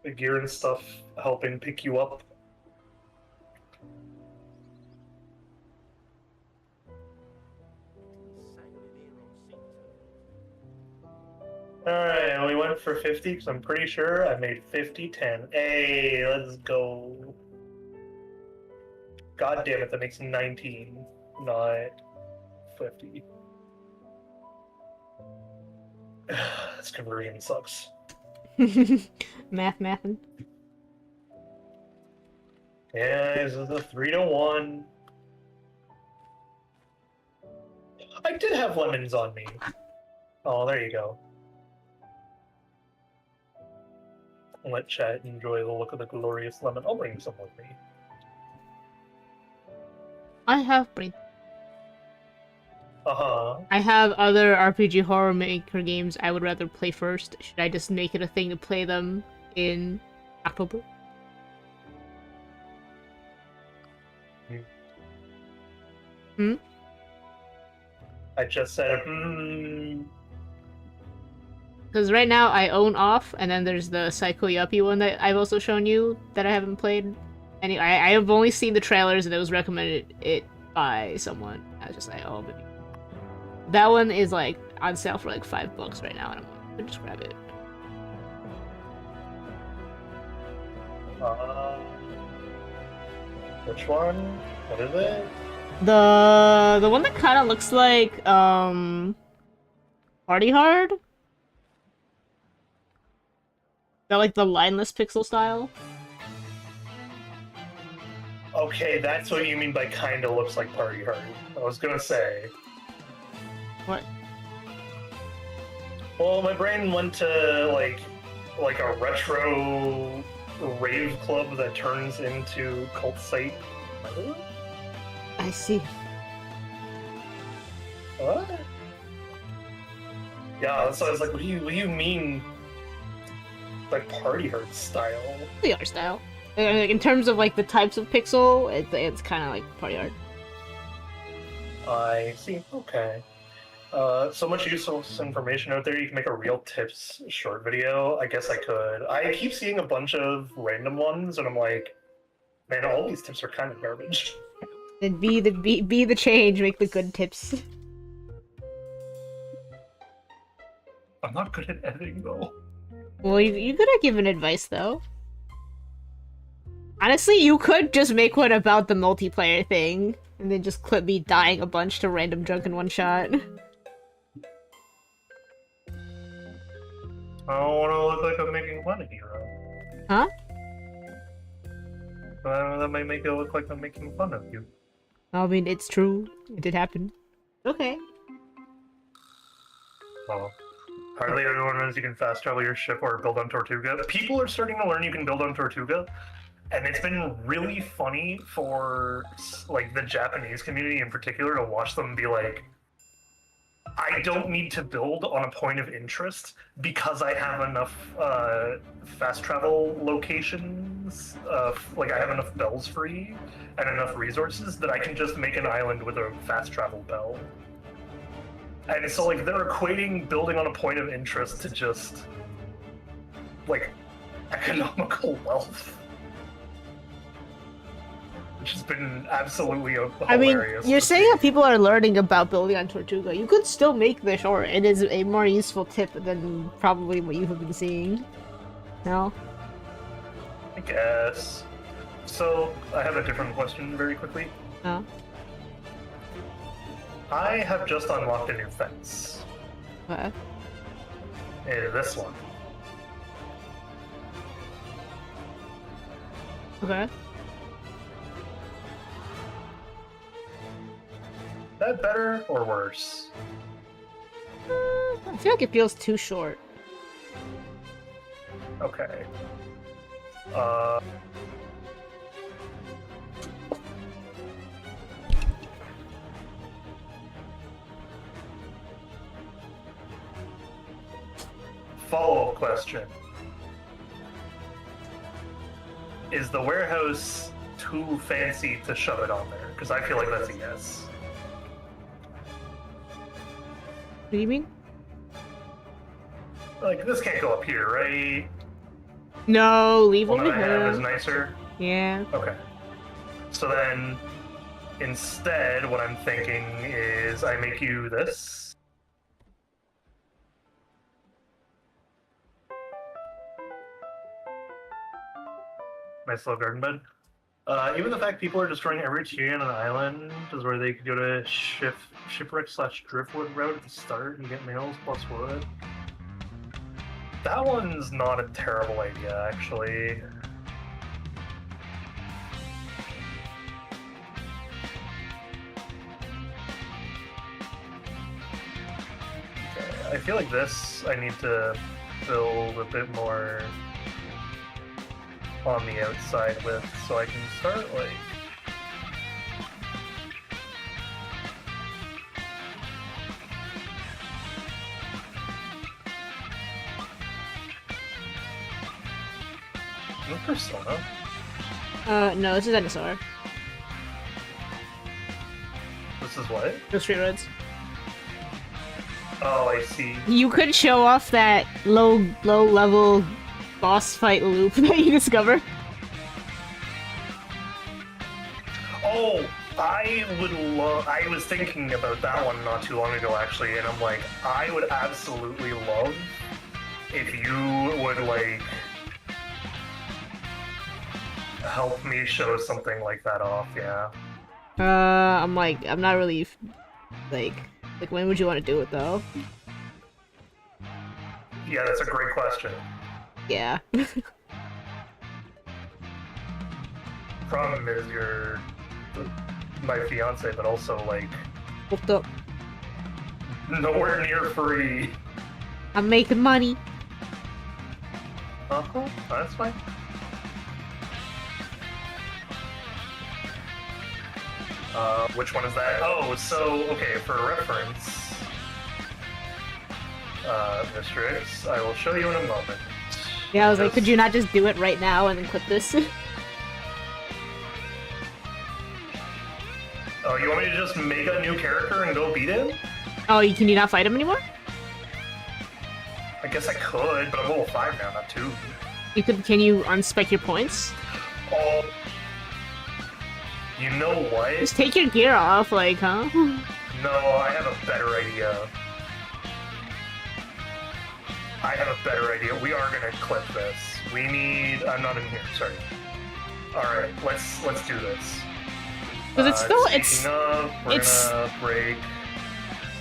[SPEAKER 2] The gear and stuff helping pick you up. Alright, we went for 50 because I'm pretty sure I made 50-10. Hey, let's go. God damn it, that makes 19, not 50. This conversion sucks.
[SPEAKER 3] Mathin'.
[SPEAKER 2] Yeah, this is a 3-1. I did have lemons on me. Oh, there you go. Let chat enjoy the look of the glorious lemon. I'll bring some with me.
[SPEAKER 3] I have brain.
[SPEAKER 2] Uh-huh.
[SPEAKER 3] I have other RPG Horror Maker games I would rather play first. Should I just make it a thing to play them in October?
[SPEAKER 2] I just said,
[SPEAKER 3] Because right now I own Off, and then there's the Psycho Yuppie one that I've also shown you that I haven't played. Anyway, I have only seen the trailers and it was recommended it by someone. I was just like, oh, maybe. That one is like on sale for like $5 right now, and I'm like, I'll just grab it.
[SPEAKER 2] Which one? What is it?
[SPEAKER 3] The one that kind of looks like Party Hard. That like the lineless pixel style.
[SPEAKER 2] Okay, that's what you mean by kinda looks like Party Hard. I was gonna say.
[SPEAKER 3] What?
[SPEAKER 2] Well, my brain went to like a retro rave club that turns into cult site.
[SPEAKER 3] I see.
[SPEAKER 2] What? Yeah, so I was like, what do you mean like Party Hard style?
[SPEAKER 3] The art style. In terms of like the types of pixel, it's kind of like Party Hard.
[SPEAKER 2] I see. Okay. So much useful information out there. You can make a real tips short video. I guess I could. I keep seeing a bunch of random ones, and I'm like, man, all these tips are kind of garbage.
[SPEAKER 3] Then be the change. Make the good tips.
[SPEAKER 2] I'm not good at editing though.
[SPEAKER 3] Well, you could have given advice though. Honestly, you could just make one about the multiplayer thing, and then just clip me dying a bunch to random drunk in one shot.
[SPEAKER 2] I don't want to look like I'm making fun of Hero.
[SPEAKER 3] Huh?
[SPEAKER 2] That might make it look like I'm making fun of you.
[SPEAKER 3] I mean, it's true. It did happen. Okay.
[SPEAKER 2] Well, hardly everyone knows you can fast travel your ship or build on Tortuga. People are starting to learn you can build on Tortuga. And it's been really funny for like the Japanese community in particular to watch them be like, I don't need to build on a point of interest because I have enough fast travel locations, like I have enough bells free and enough resources that I can just make an island with a fast travel bell. And so like they're equating building on a point of interest to just like economical wealth. Which has been absolutely hilarious.
[SPEAKER 3] I mean, you're saying that people are learning about building on Tortuga. You could still make the shore. It is a more useful tip than probably what you have been seeing. No?
[SPEAKER 2] I guess. So, I have a different question very quickly.
[SPEAKER 3] No?
[SPEAKER 2] I have just unlocked a new fence.
[SPEAKER 3] What?
[SPEAKER 2] This one.
[SPEAKER 3] Okay.
[SPEAKER 2] That better or worse?
[SPEAKER 3] I feel like it feels too short.
[SPEAKER 2] Okay. Follow-up question. Is the warehouse too fancy to shove it on there? Because I feel like that's a yes.
[SPEAKER 3] What do you mean?
[SPEAKER 2] Like, this can't go up here, right?
[SPEAKER 3] No, leave
[SPEAKER 2] One
[SPEAKER 3] over
[SPEAKER 2] that I have is
[SPEAKER 3] here.
[SPEAKER 2] nicer?
[SPEAKER 3] Yeah.
[SPEAKER 2] Okay. So then, instead, what I'm thinking is I make you this. Nice little garden bed. Even the fact people are destroying every tree on an island is where they could go to shipwreck/driftwood route at the start and get mails plus wood. That one's not a terrible idea, actually. Okay, I feel like this I need to build a bit more on the outside with, so I can start like no Persona.
[SPEAKER 3] No, this is NSR.
[SPEAKER 2] This is what?
[SPEAKER 3] No straight roads.
[SPEAKER 2] Oh, I see.
[SPEAKER 3] You could show off that low level boss fight loop that you discover.
[SPEAKER 2] Oh, I would love. I was thinking about that one not too long ago, actually, and I'm like, I would absolutely love if you would like help me show something like that off. Yeah.
[SPEAKER 3] I'm not really like when would you want to do it though?
[SPEAKER 2] Yeah, that's a great question.
[SPEAKER 3] Yeah.
[SPEAKER 2] Problem is you're my fiance, but also like
[SPEAKER 3] Hooked up.
[SPEAKER 2] nowhere near free.
[SPEAKER 3] I'm making money.
[SPEAKER 2] Uh-huh, that's fine. Which one is that? Oh, so, okay, for reference, Mr. X, I will show you in a moment.
[SPEAKER 3] Yeah, I was like, could you not just do it right now and then clip this?
[SPEAKER 2] Oh, you want me to just make a new character and go beat him?
[SPEAKER 3] Oh, can you not fight him anymore?
[SPEAKER 2] I guess I could, but I'm level 5 now, not 2.
[SPEAKER 3] Can you unspec your points?
[SPEAKER 2] Oh, you know what?
[SPEAKER 3] Just take your gear off, like, huh?
[SPEAKER 2] No, I have a better idea. We are gonna clip this. We need. I'm not in here. Sorry. All right, let's do this.
[SPEAKER 3] Because it's still
[SPEAKER 2] Speaking of, we're gonna break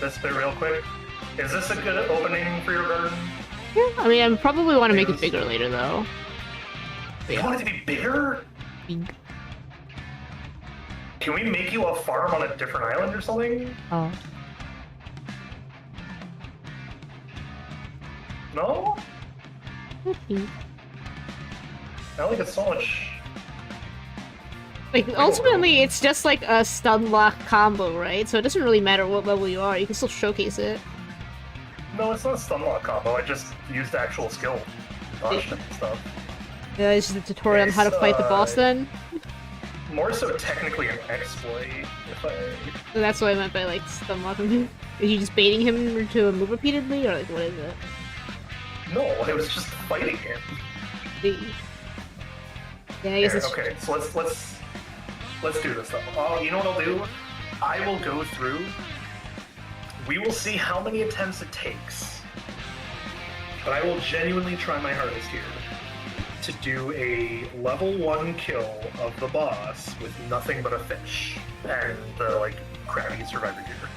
[SPEAKER 2] this bit real quick. Is this a good opening for your garden?
[SPEAKER 3] Yeah, I mean, I probably want to make it bigger later though.
[SPEAKER 2] You want it to be bigger?
[SPEAKER 3] Big.
[SPEAKER 2] Can we make you a farm on a different island or something?
[SPEAKER 3] Oh.
[SPEAKER 2] No?
[SPEAKER 3] Okay.
[SPEAKER 2] I like it so much
[SPEAKER 3] Like, ultimately, it's just like a stun lock combo, right? So it doesn't really matter what level you are, you can still showcase it.
[SPEAKER 2] No, it's not a stun lock combo. I just used actual skill. Dodged and stuff.
[SPEAKER 3] Yeah, it's just a tutorial on how to fight the boss then.
[SPEAKER 2] More so technically an exploit, if I...
[SPEAKER 3] So that's what I meant by, like, stun locking him. Are you just baiting him to move repeatedly, or like, what is it?
[SPEAKER 2] No, I was just fighting him.
[SPEAKER 3] Yeah, I guess
[SPEAKER 2] Here,
[SPEAKER 3] it's...
[SPEAKER 2] okay, so let's do this though. You know what I'll do? I will go through. We will see how many attempts it takes. But I will genuinely try my hardest here to do a level 1 kill of the boss with nothing but a fish and the like crappy survivor gear.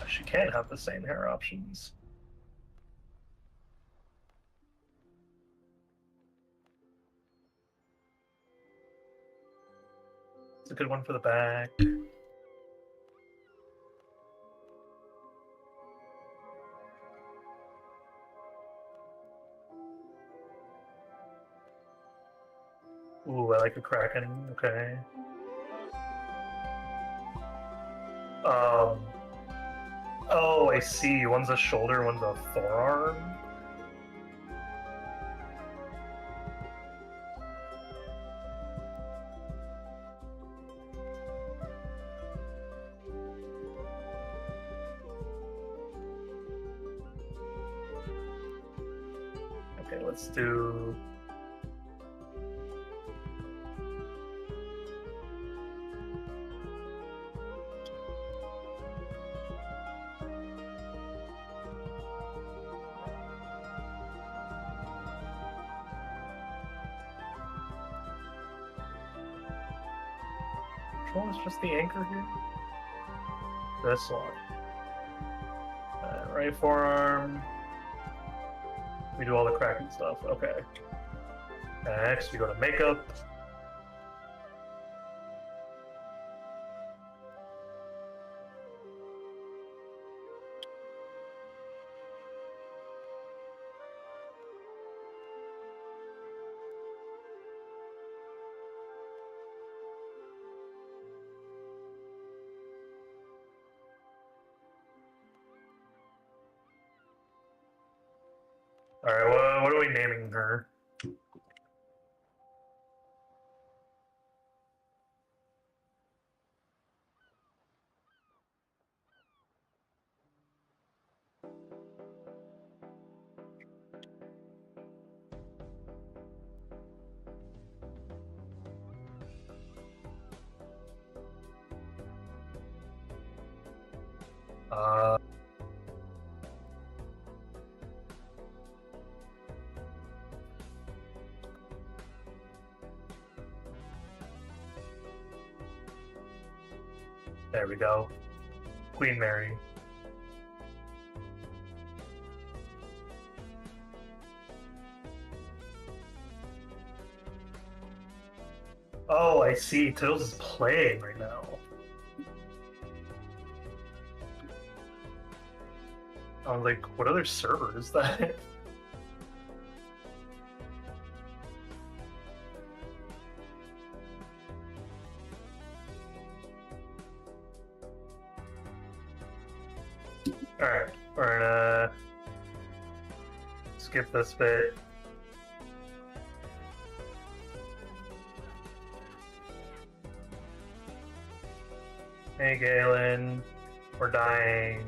[SPEAKER 2] She can have the same hair options. It's a good one for the back. Ooh, I like the Kraken. Okay. Oh, I see. One's a shoulder, one's a forearm. Okay, let's do... Which one is just the anchor here? This one. Right forearm. We do all the Kraken stuff. Okay. Next, we go to makeup. All right, what are we naming her? Uh, there we go. Queen Mary. Oh, I see. Toadles is playing right now. I was like, what other server is that? Alright, we're gonna skip this bit. Hey Galen, we're dying.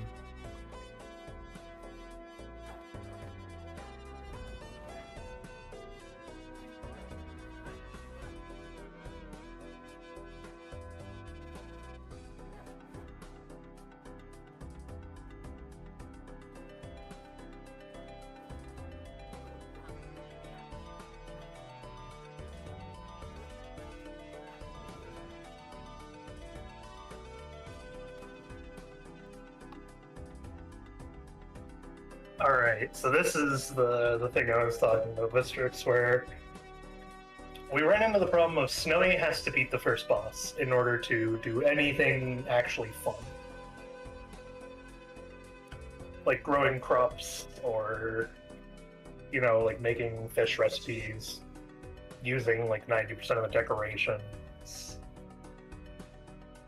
[SPEAKER 2] Alright, so this is the thing I was talking about, Mistrix, where we ran into the problem of Snowy has to beat the first boss in order to do anything actually fun. Like growing crops, or, you know, like making fish recipes, using like 90% of the decorations,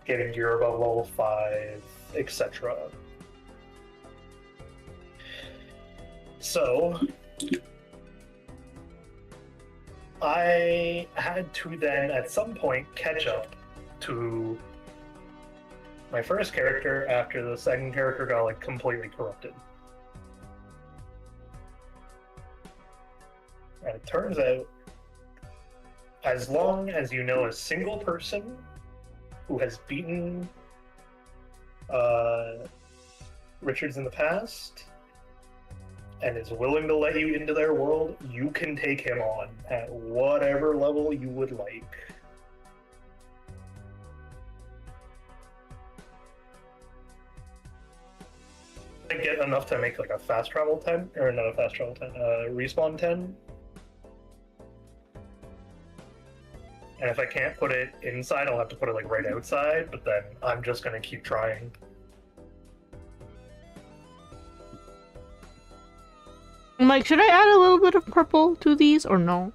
[SPEAKER 2] getting gear above level 5, etc. So, I had to then, at some point, catch up to my first character after the second character got, like, completely corrupted. And it turns out, as long as you know a single person who has beaten Richards in the past, and is willing to let you into their world, you can take him on at whatever level you would like. I get enough to make like a fast travel 10, or not a fast travel 10, respawn 10. And if I can't put it inside, I'll have to put it like right outside, but then I'm just gonna keep trying.
[SPEAKER 3] I'm like, should I add a little bit of purple to these or no?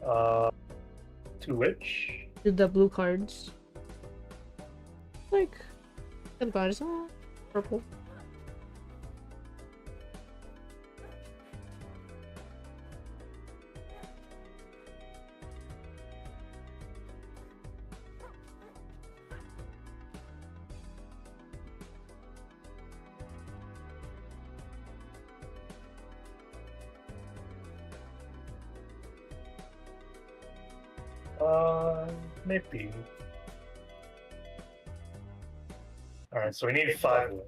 [SPEAKER 2] To which?
[SPEAKER 3] To the blue cards. Like, good God, is that purple?
[SPEAKER 2] Maybe. Alright, so we need 5 wood.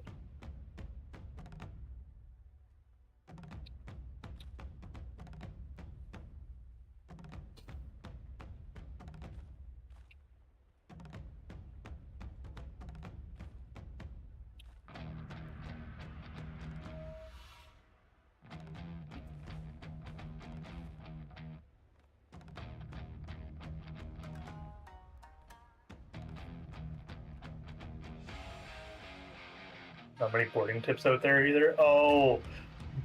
[SPEAKER 2] Not many boarding tips out there either. Oh,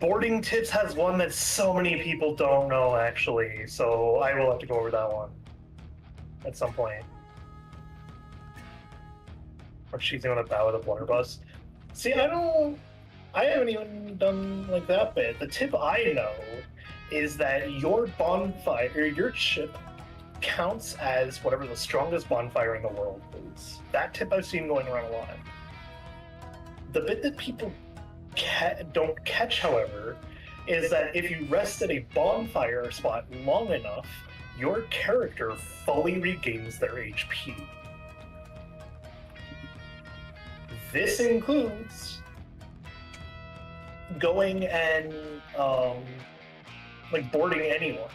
[SPEAKER 2] boarding tips has one that so many people don't know actually, so I will have to go over that one at some point. Or she's gonna bow with a blunderbuss. See, I haven't even done like that bit. The tip I know is that your bonfire, or your ship, counts as whatever the strongest bonfire in the world is. That tip I've seen going around a lot. The bit that people don't catch, however, is that if you rest at a bonfire spot long enough, your character fully regains their HP. This includes going and like boarding anyone.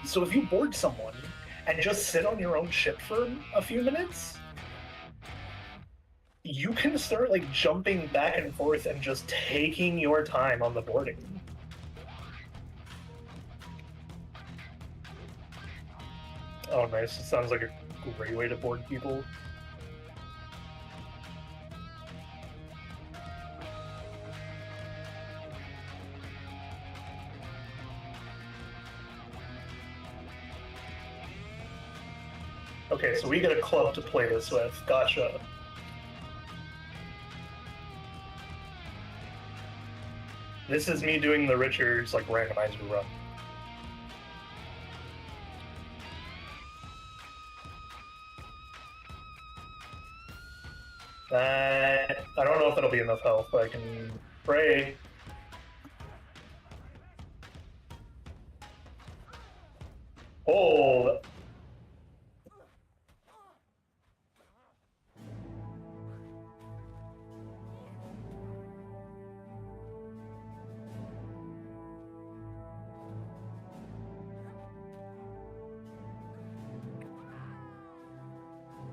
[SPEAKER 2] So if you board someone and just sit on your own ship for a few minutes, you can start like jumping back and forth and just taking your time on the boarding. Oh, nice. It sounds like a great way to board people. Okay, so we get a club to play this with. Gotcha. This is me doing the Richards like randomizer run. I don't know if that'll be enough health, but I can pray. Hold.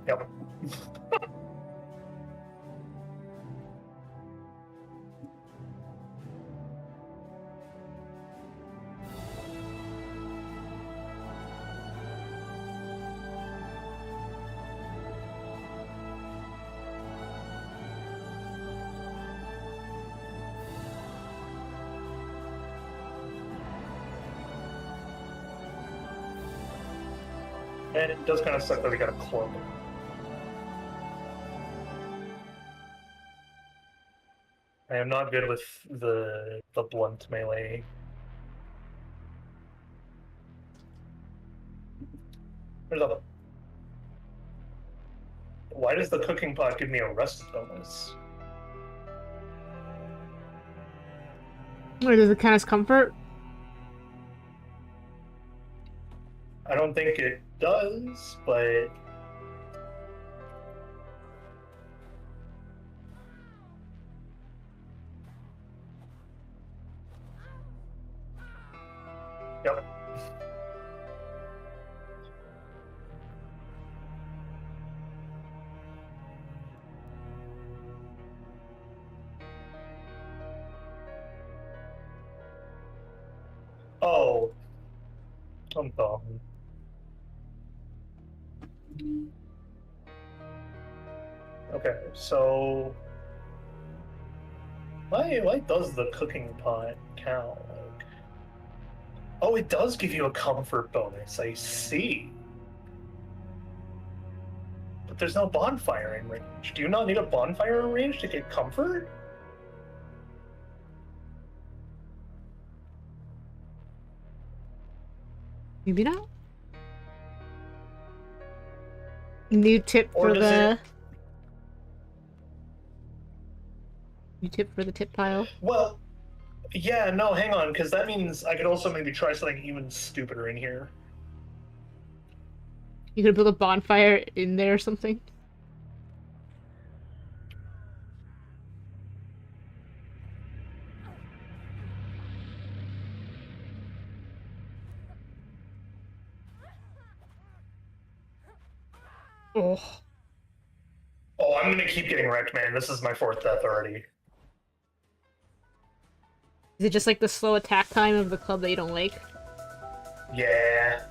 [SPEAKER 2] Yep. And it does kind of suck that we got a club. I am not good with the blunt melee. There's a... Why does the cooking pot give me a rest bonus?
[SPEAKER 3] Or does it count as comfort?
[SPEAKER 2] I don't think it does, but... Yep. Oh. I'm dumb. Okay, so... Why does the cooking pot count? Like... Oh, it does give you a comfort bonus, I see. But there's no bonfire in range. Do you not need a bonfire in range to get comfort?
[SPEAKER 3] Maybe not. New tip
[SPEAKER 2] Or
[SPEAKER 3] for
[SPEAKER 2] does
[SPEAKER 3] the...
[SPEAKER 2] it-
[SPEAKER 3] New tip for the tip pile.
[SPEAKER 2] Well, yeah, no, hang on, because that means I could also maybe try something even stupider in here.
[SPEAKER 3] You could build a bonfire in there or something. Oh.
[SPEAKER 2] Oh, I'm gonna keep getting wrecked, man. This is my 4th death already.
[SPEAKER 3] Is it just like the slow attack time of the club that you don't like?
[SPEAKER 2] Yeah.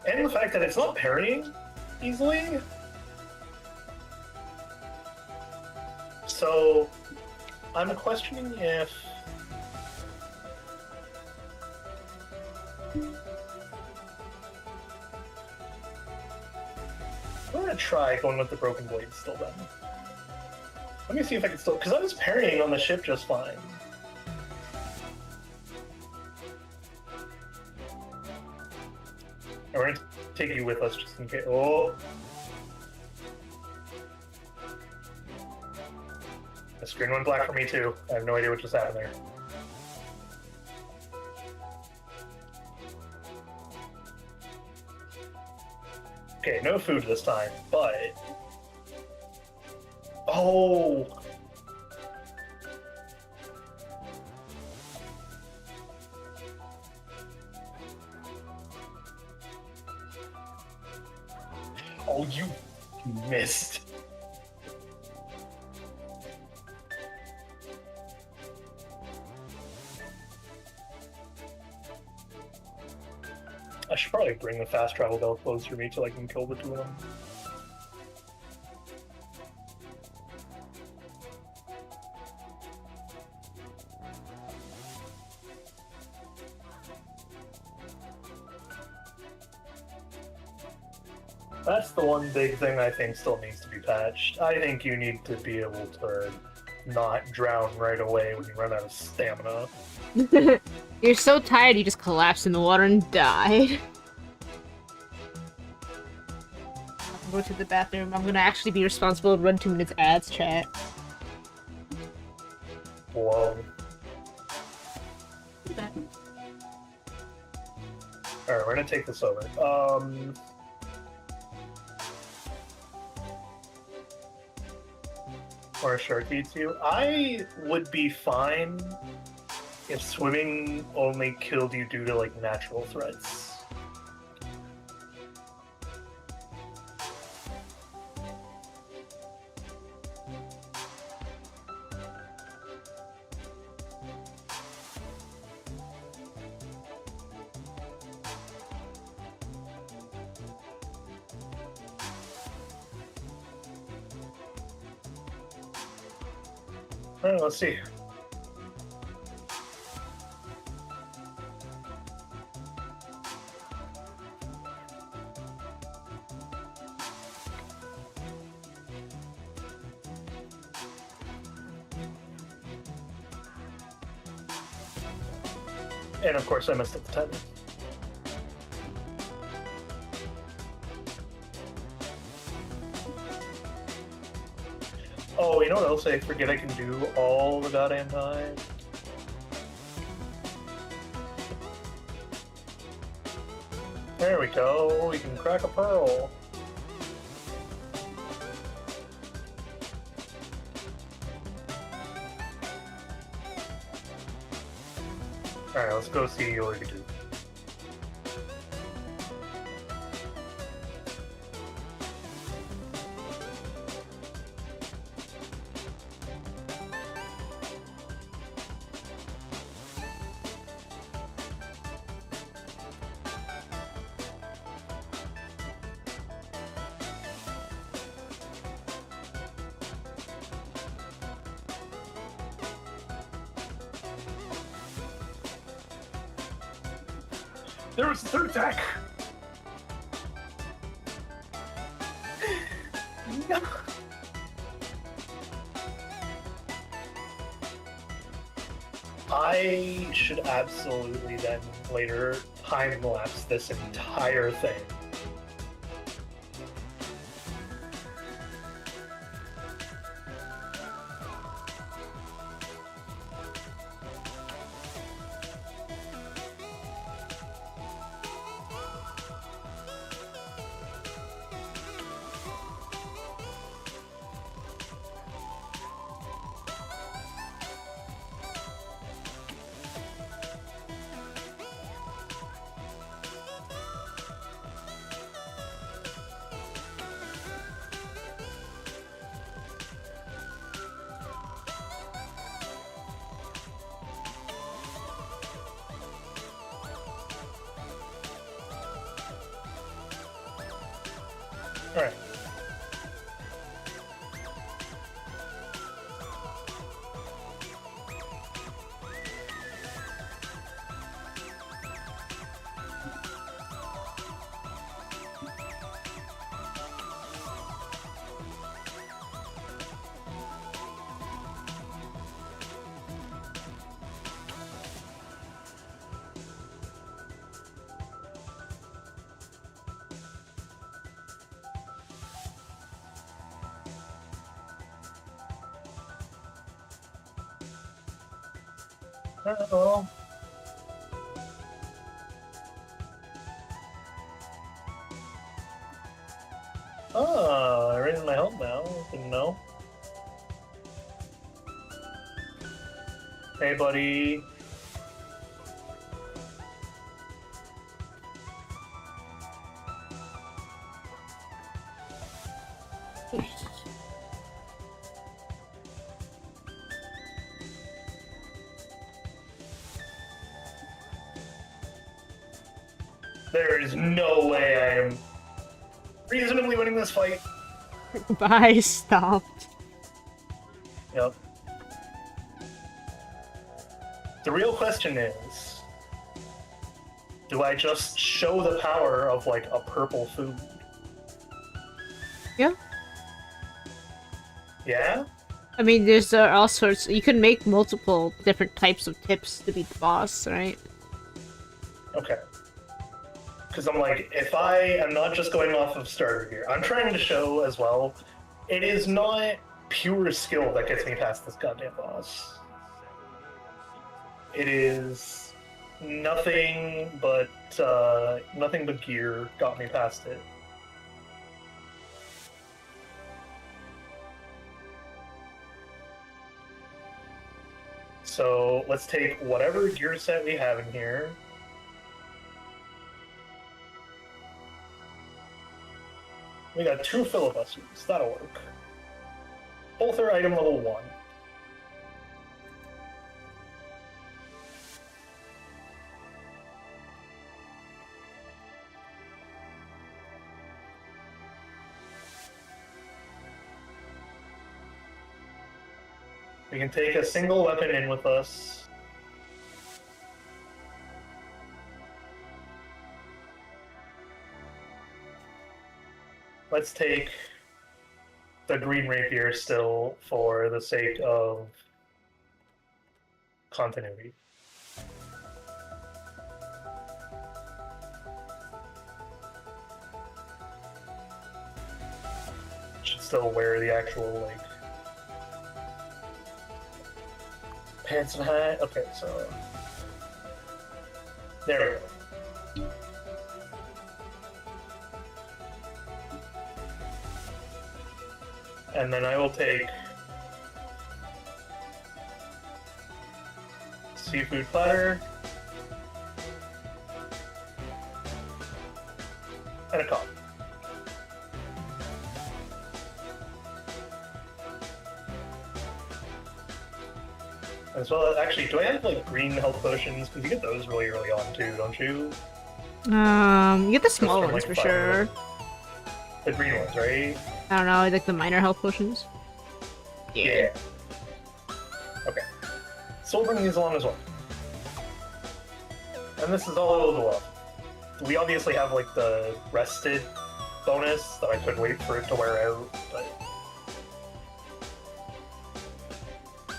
[SPEAKER 2] And the fact that it's not parrying easily. So, I'm questioning if... I'm gonna try going with the broken blade still then. Let me see if I can still... Because I was parrying on the ship just fine. And we're gonna take you with us just in case. Oh! The screen went black for me too. I have no idea what just happened there. Okay, no food this time, but... Oh! Oh, you missed. I should probably bring the fast travel bell closer to me till I can kill the 2 of them. That's the one big thing I think still needs to be patched. I think you need to be able to not drown right away when you run out of stamina.
[SPEAKER 3] You're so tired you just collapsed in the water and died. I'll go to the bathroom. I'm gonna actually be responsible and run 2 minutes ads chat.
[SPEAKER 2] Whoa. Alright, we're gonna take this over. Or a shark eats you. I would be fine if swimming only killed you due to, like, natural threats. Alright, let's see. And of course, I messed up the timing. Oh, you know what else I forget I can do all the goddamn time? There we go, we can crack a pearl. Alright, let's go see what we can do. There was a third attack! No. I should absolutely then later time lapse this entire thing. Alright. Uh-oh. Oh, I raised my health now. Didn't know. Hey, buddy. There is no way I am reasonably winning this fight.
[SPEAKER 3] Bye, stopped.
[SPEAKER 2] Yep. The real question is, do I just show the power of, like, a purple food?
[SPEAKER 3] Yeah.
[SPEAKER 2] Yeah?
[SPEAKER 3] I mean, there's all sorts. You can make multiple different types of tips to beat the boss, right?
[SPEAKER 2] Okay. Because I'm like, if I am not just going off of starter here, I'm trying to show as well, it is not pure skill that gets me past this goddamn boss. It is nothing but gear got me past it. So let's take whatever gear set we have in here. We got 2 filibusters. That'll work. Both are item level 1. We can take a single weapon in with us. Let's take the green rapier still for the sake of continuity. Should still wear the actual, like, pants and hat. Okay, so there we go. And then I will take seafood platter and a coffee. As well as, actually, do I have like green health potions? Because you get those really early on too, don't you?
[SPEAKER 3] You get the small
[SPEAKER 2] from,
[SPEAKER 3] ones
[SPEAKER 2] like,
[SPEAKER 3] for sure.
[SPEAKER 2] The green ones, right?
[SPEAKER 3] I don't know, like the minor health potions.
[SPEAKER 2] Yeah. Okay. So we'll bring these along as well. And this is all it'll go up. We obviously have like the rested bonus that I could wait for it to wear out, but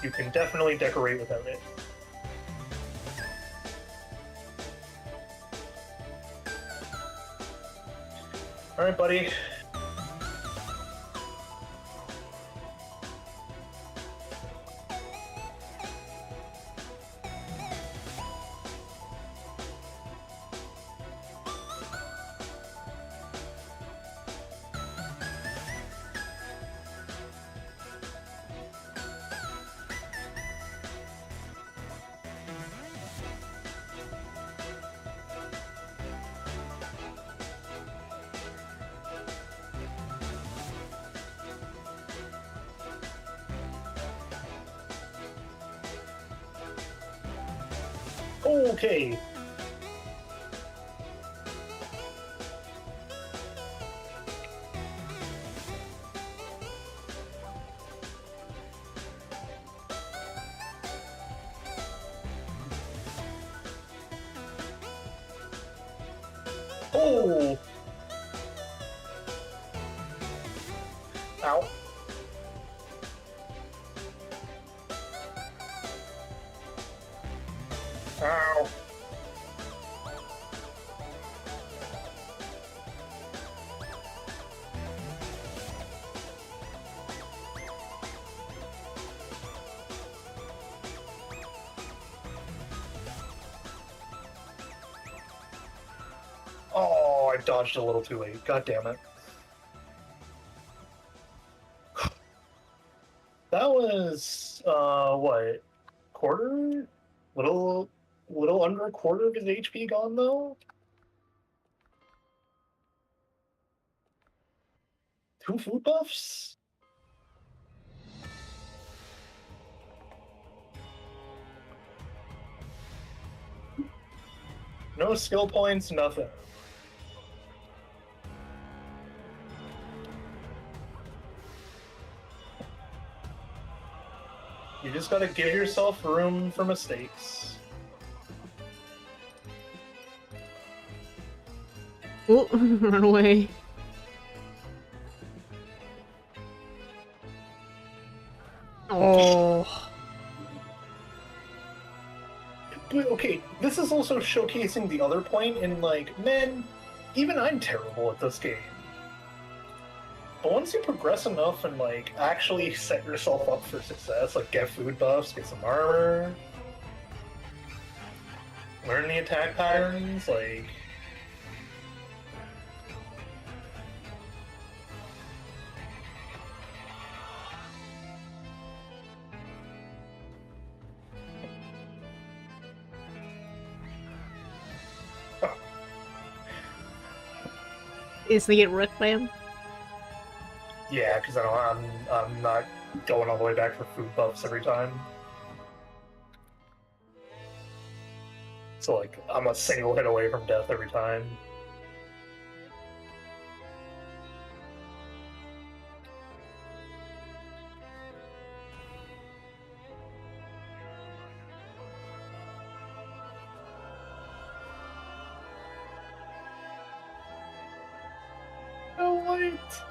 [SPEAKER 2] you can definitely decorate without it. Alright, buddy. Okay. Oh! Ow. Ow. Oh, I dodged a little too late. God damn it. That was, what? Quarter? Little under a quarter of his HP gone, though? 2 food buffs? No skill points, nothing. You just gotta give yourself room for mistakes.
[SPEAKER 3] Oh, run away. Oh.
[SPEAKER 2] But okay, this is also showcasing the other point in, like, man, even I'm terrible at this game. But once you progress enough and, like, actually set yourself up for success, like, get food buffs, get some armor, learn the attack patterns, like...
[SPEAKER 3] Instantly get wrecked by him.
[SPEAKER 2] Yeah, because I'm not going all the way back for food buffs every time. So, like, I'm a single hit away from death every time. What?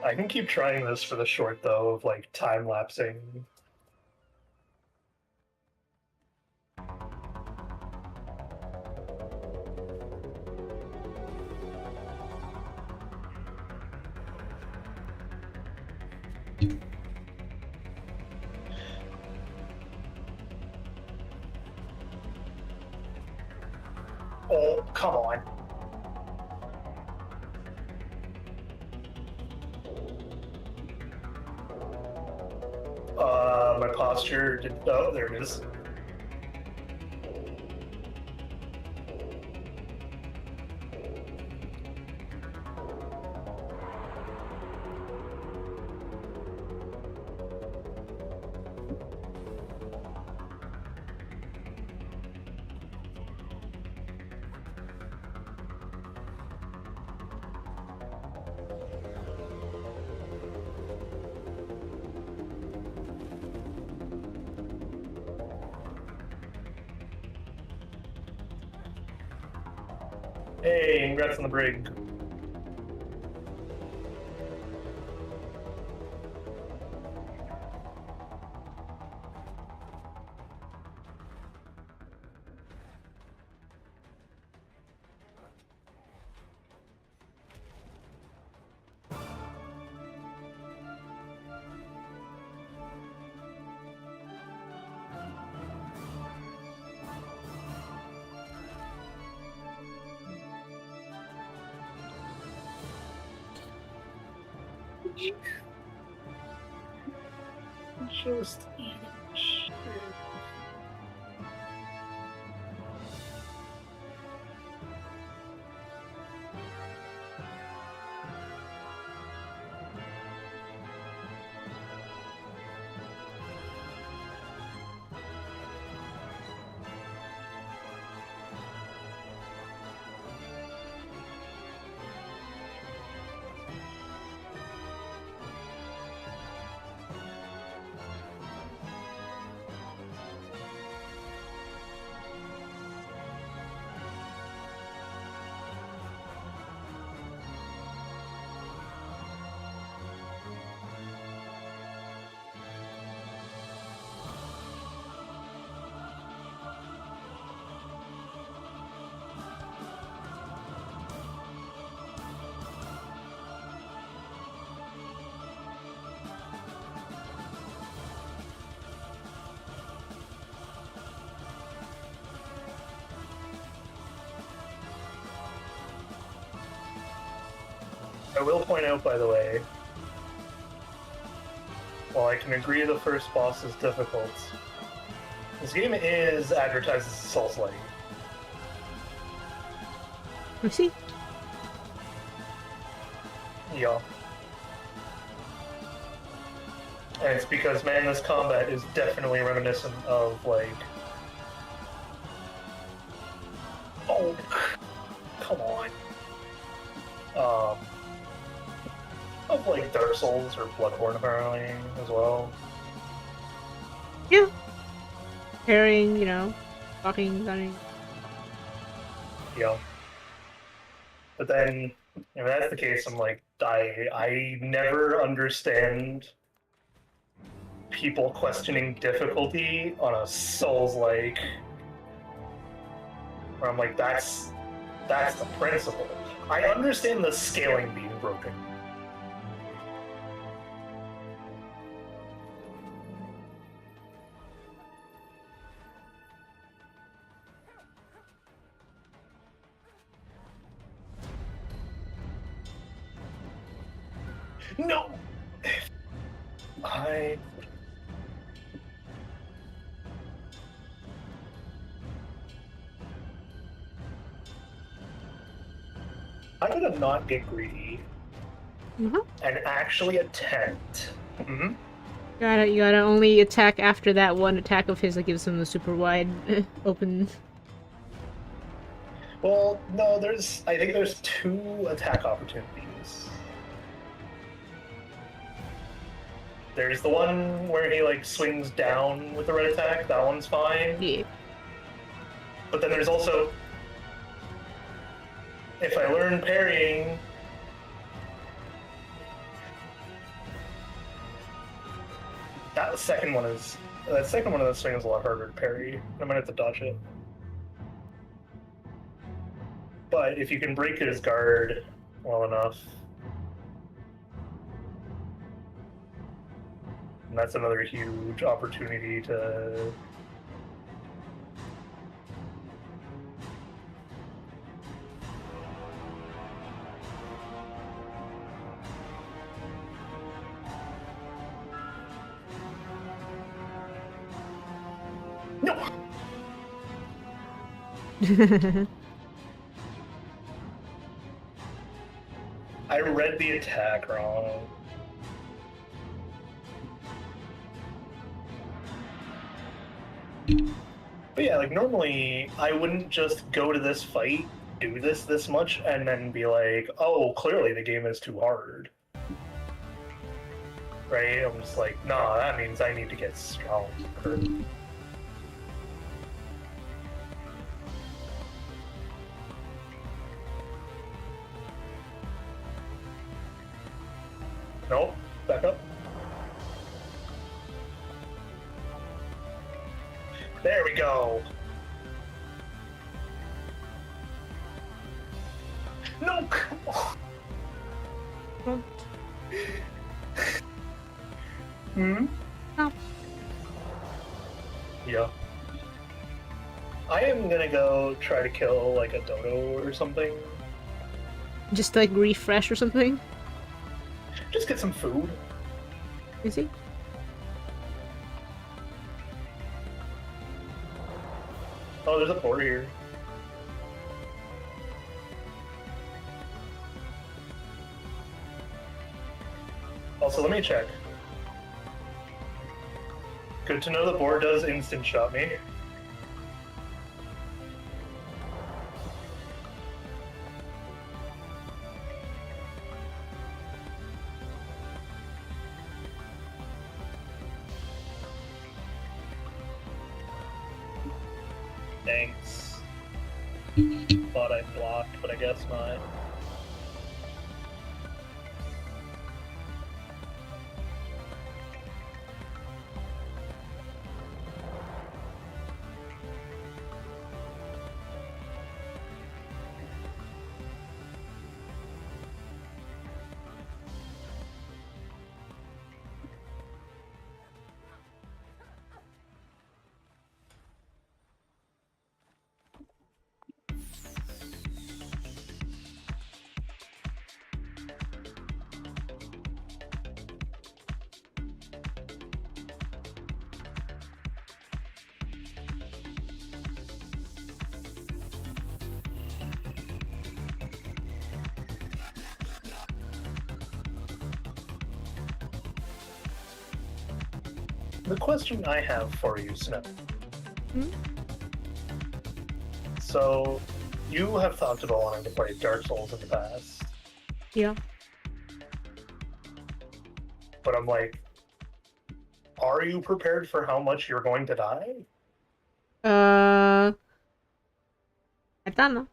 [SPEAKER 2] I can keep trying this for the short, though, of, like, time-lapsing. Oh, come on. My posture did. Oh, there it is. Hey, congrats on the brig. Just eating shit. I will point out, by the way, while I can agree the first boss is difficult, this game is advertised as Souls-like.
[SPEAKER 3] See?
[SPEAKER 2] Yeah. And it's because, man, this combat is definitely reminiscent of, like... Oh, come on. Of, like, Dark Souls or Bloodborne, apparently, as well.
[SPEAKER 3] Yeah. Parrying, you know, walking, running.
[SPEAKER 2] Yeah. But then, if that's the case, I'm like, I never understand people questioning difficulty on a Souls-like, where I'm like, that's the principle. I understand the scaling being broken. No! I gotta not get greedy
[SPEAKER 3] Mm-hmm.
[SPEAKER 2] and actually attempt. Mm-hmm.
[SPEAKER 3] You gotta only attack after that one attack of his that gives him the super wide open.
[SPEAKER 2] Well, no, I think there's 2 attack opportunities. There's the one where he, like, swings down with the red attack, that one's fine.
[SPEAKER 3] Yeah.
[SPEAKER 2] But then there's also, if I learn parrying, that second one of those swings is a lot harder to parry. I'm gonna have to dodge it. But if you can break his guard well enough, and that's another huge opportunity to no. I read the attack wrong. But yeah, like normally I wouldn't just go to this fight, do this much, and then be like, oh, clearly the game is too hard. Right? I'm just like, nah, that means I need to get stronger. Nope, back up. There we go. No, come on. Hmm?
[SPEAKER 3] No.
[SPEAKER 2] Yeah. I am gonna go try to kill like a dodo or something.
[SPEAKER 3] Just like refresh or something.
[SPEAKER 2] Just get some food.
[SPEAKER 3] You see?
[SPEAKER 2] Oh, there's a boar here. Also, let me check. Good to know the boar does instant shot me. Thanks. Thought I blocked, but I guess not. The question I have for you, Snip.
[SPEAKER 3] Hmm?
[SPEAKER 2] So, you have talked about wanting to play Dark Souls in the past,
[SPEAKER 3] Yeah.
[SPEAKER 2] but I'm like, are you prepared for how much you're going to die?
[SPEAKER 3] I don't know.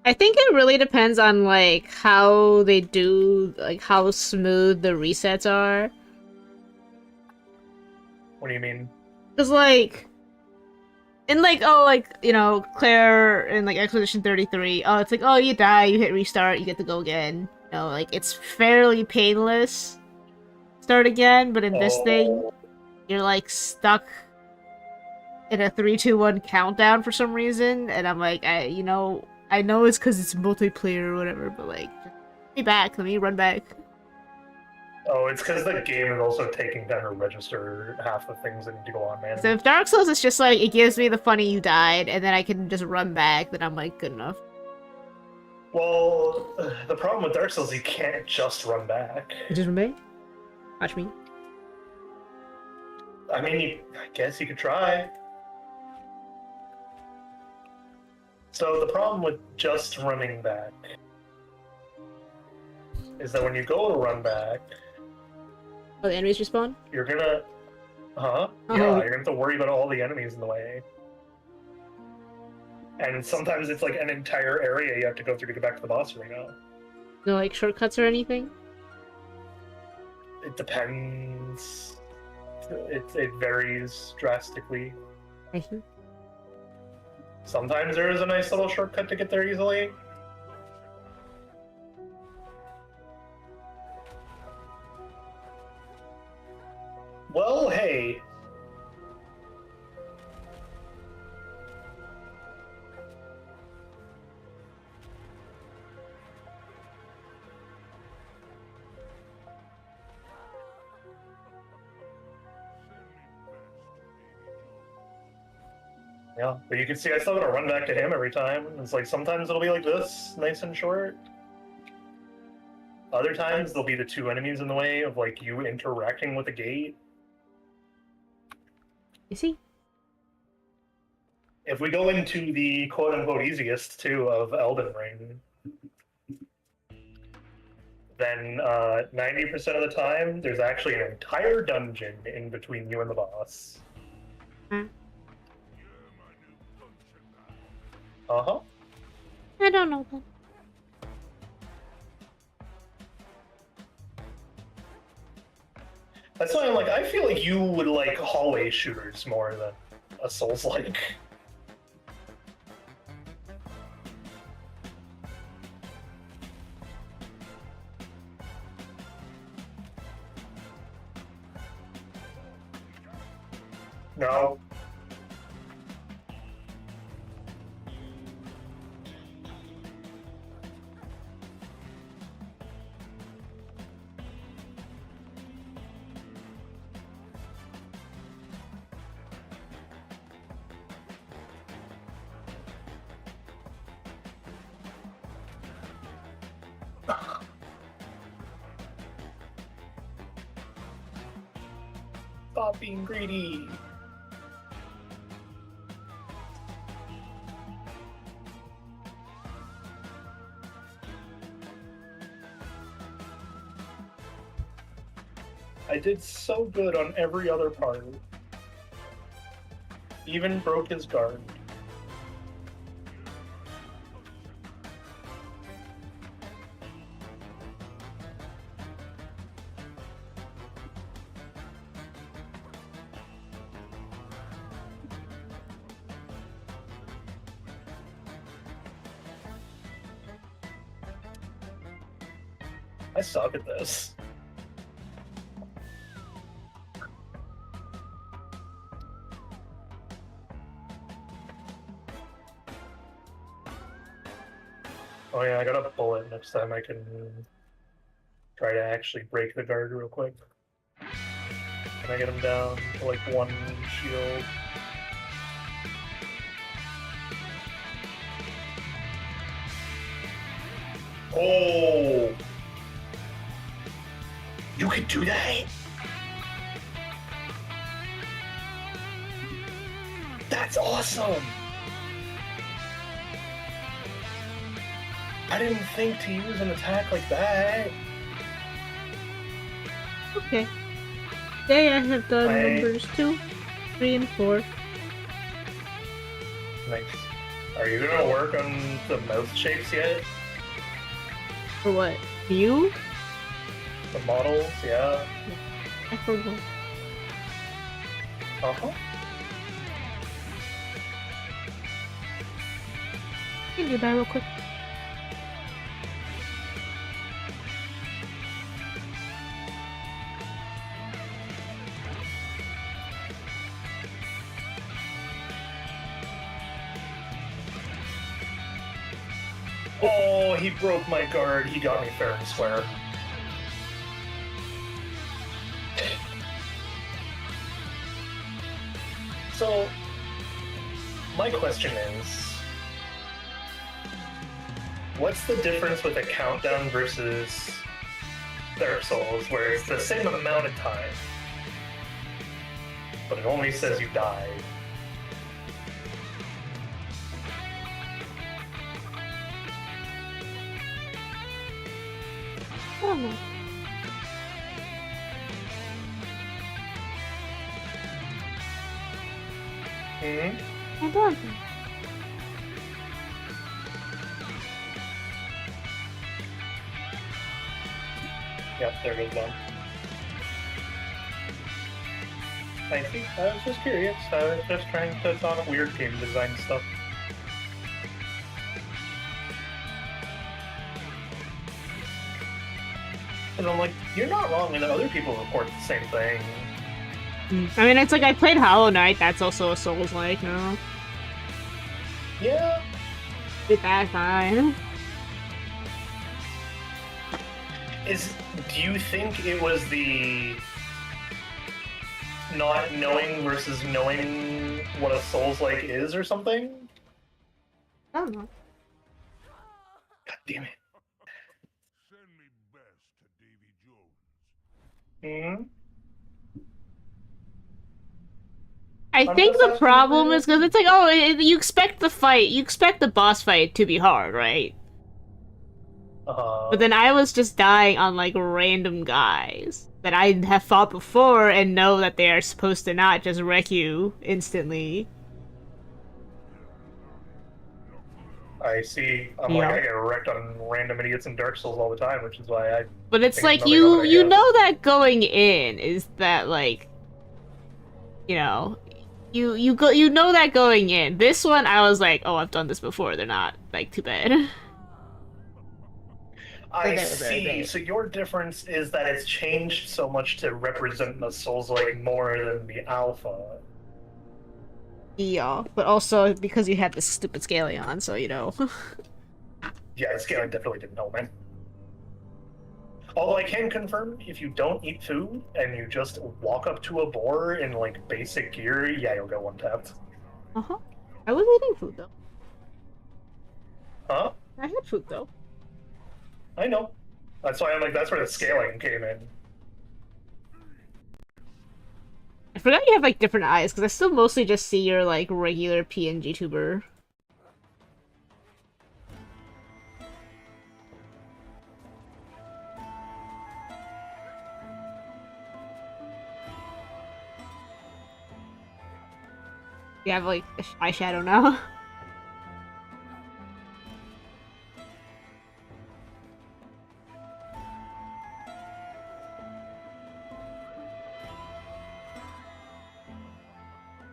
[SPEAKER 3] I think it really depends on like how they do, like how smooth the resets are.
[SPEAKER 2] What do you mean?
[SPEAKER 3] Cause like, in like you know Claire in like Expedition 33, oh it's like oh you die, you hit restart, you get to go again. You know, like it's fairly painless. Start again, but in this thing, you're like stuck in a 3, 2, 1 countdown for some reason, and I'm like I know it's because it's multiplayer or whatever, but like, just let me back, let me run back.
[SPEAKER 2] Oh, it's because the game is also taking time to register half the things that need to go on, man.
[SPEAKER 3] So if Dark Souls is just like, it gives me the funny you died, and then I can just run back, then I'm like, good enough.
[SPEAKER 2] Well, the problem with Dark Souls, you can't just run back.
[SPEAKER 3] Just run back? Watch me.
[SPEAKER 2] I mean, I guess you could try. So the problem with just running back is that when you go to run back,
[SPEAKER 3] Oh, the enemies respawn?
[SPEAKER 2] you're gonna... Huh?
[SPEAKER 1] Oh.
[SPEAKER 2] Yeah, you're gonna have to worry about all the enemies in the way. And sometimes it's like an entire area you have to go through to get back to the boss arena.
[SPEAKER 1] No, like, shortcuts or anything?
[SPEAKER 2] It depends. It varies drastically.
[SPEAKER 1] I see.
[SPEAKER 2] Sometimes there is a nice little shortcut to get there easily. Well, hey. Yeah, but you can see I still gotta run back to him every time. It's like sometimes it'll be like this, nice and short. Other times there'll be the two enemies in the way of like you interacting with the gate.
[SPEAKER 1] You see?
[SPEAKER 2] If we go into the quote-unquote easiest too of Elden Ring, then 90% of the time there's actually an entire dungeon in between you and the boss.
[SPEAKER 1] Hmm.
[SPEAKER 2] Uh-huh.
[SPEAKER 1] I don't know that.
[SPEAKER 2] That's why I'm like, I feel like you would like hallway shooters more than a Souls-like. No. Stop being greedy. I did so good on every other part. Even broke his guard. I suck at this. Oh yeah, I got a bullet. Next time I can try to actually break the guard real quick. Can I get him down to like one shield? Oh! You could do that? That's awesome! I didn't think to use an attack like that.
[SPEAKER 1] Okay. Today I have done
[SPEAKER 2] I-
[SPEAKER 1] numbers 2, 3, and 4.
[SPEAKER 2] Nice. Are you gonna work on the mouth shapes yet?
[SPEAKER 1] For what? You?
[SPEAKER 2] The models, yeah.
[SPEAKER 1] I forgot.
[SPEAKER 2] Uh-huh.
[SPEAKER 1] Can you do that real quick?
[SPEAKER 2] Oh, he broke my guard. He got me fair and square. So, my question is, what's the difference with a countdown versus Dark Souls, where it's the same amount of time, but it only says you died?
[SPEAKER 1] Oh no.
[SPEAKER 2] Hmm?
[SPEAKER 1] My dog.
[SPEAKER 2] Yep, there goes one. I think I was just curious. I was just trying to talk weird game design stuff. And I'm like, you're not wrong, and other people report the same thing.
[SPEAKER 3] I mean, it's like I played Hollow Knight. That's also a Souls-like, no?
[SPEAKER 2] Yeah.
[SPEAKER 3] Did that fine.
[SPEAKER 2] Do you think it was the not knowing versus knowing what a Souls-like is or something?
[SPEAKER 1] I don't know.
[SPEAKER 2] God damn it.
[SPEAKER 4] Send me best to Davy Jones.
[SPEAKER 2] Hmm?
[SPEAKER 3] I
[SPEAKER 2] I'm
[SPEAKER 3] think
[SPEAKER 2] just
[SPEAKER 3] the
[SPEAKER 2] asking
[SPEAKER 3] problem
[SPEAKER 2] for-
[SPEAKER 3] is because it's like, oh, you expect the boss fight to be hard, right? But then I was just dying on like random guys that I have fought before and know that they are supposed to not just wreck you instantly.
[SPEAKER 2] I see. I'm
[SPEAKER 3] Yeah.
[SPEAKER 2] like, I get wrecked on random idiots in Dark Souls all the time, which is why I...
[SPEAKER 3] But it's
[SPEAKER 2] think
[SPEAKER 3] like
[SPEAKER 2] nothing of it, I
[SPEAKER 3] you
[SPEAKER 2] guess.
[SPEAKER 3] know that going in is that like, you know, you know that going in. This one I was like, oh, I've done this before. They're not like too bad.
[SPEAKER 2] I
[SPEAKER 3] They're very
[SPEAKER 2] see.
[SPEAKER 3] big.
[SPEAKER 2] So your difference is that it's changed so much to represent the Souls-like more than the Alpha.
[SPEAKER 3] Yeah, but also because you had this stupid Scaleon, so you know.
[SPEAKER 2] Yeah, scaling definitely didn't help, man. Although I can confirm, if you don't eat food and you just walk up to a boar in like basic gear, yeah, you'll get one tapped.
[SPEAKER 3] Uh-huh. I was eating food though.
[SPEAKER 2] Huh?
[SPEAKER 3] I had food though.
[SPEAKER 2] I know. That's why I'm like, that's where the scaling came in.
[SPEAKER 3] I forgot you have like different eyes because I still mostly just see your like regular PNG tuber. You have like eyeshadow now.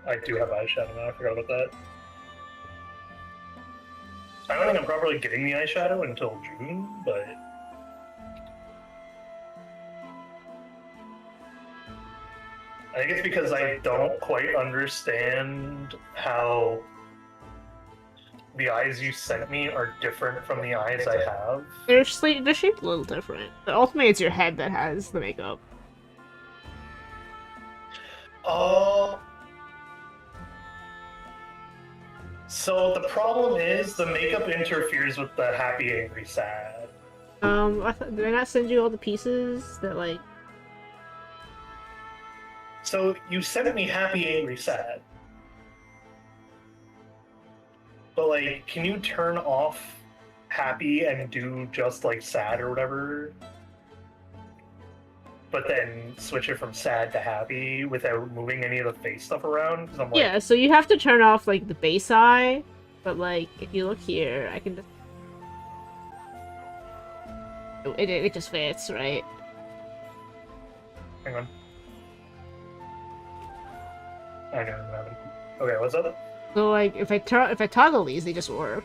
[SPEAKER 2] I do have eyeshadow now, I forgot about that. I don't think I'm properly getting the eyeshadow until June, but... I think it's because I don't quite understand how the eyes you sent me are different from the eyes I have.
[SPEAKER 3] They're shaped a little different. But ultimately, it's your head that has the makeup.
[SPEAKER 2] Oh. So the problem is the makeup interferes with the happy, angry, sad.
[SPEAKER 3] Did I not send you all the pieces that like?
[SPEAKER 2] So you sent me happy, angry, sad. But like, can you turn off happy and do just like sad or whatever? But then switch it from sad to happy without moving any of the face stuff around? 'Cause I'm like,
[SPEAKER 3] Yeah, so you have to turn off like the base eye, but like if you look here, I can just. It just fits, right?
[SPEAKER 2] hang on. I know what happened. Okay, what's up?
[SPEAKER 3] So like if I toggle these, they just work.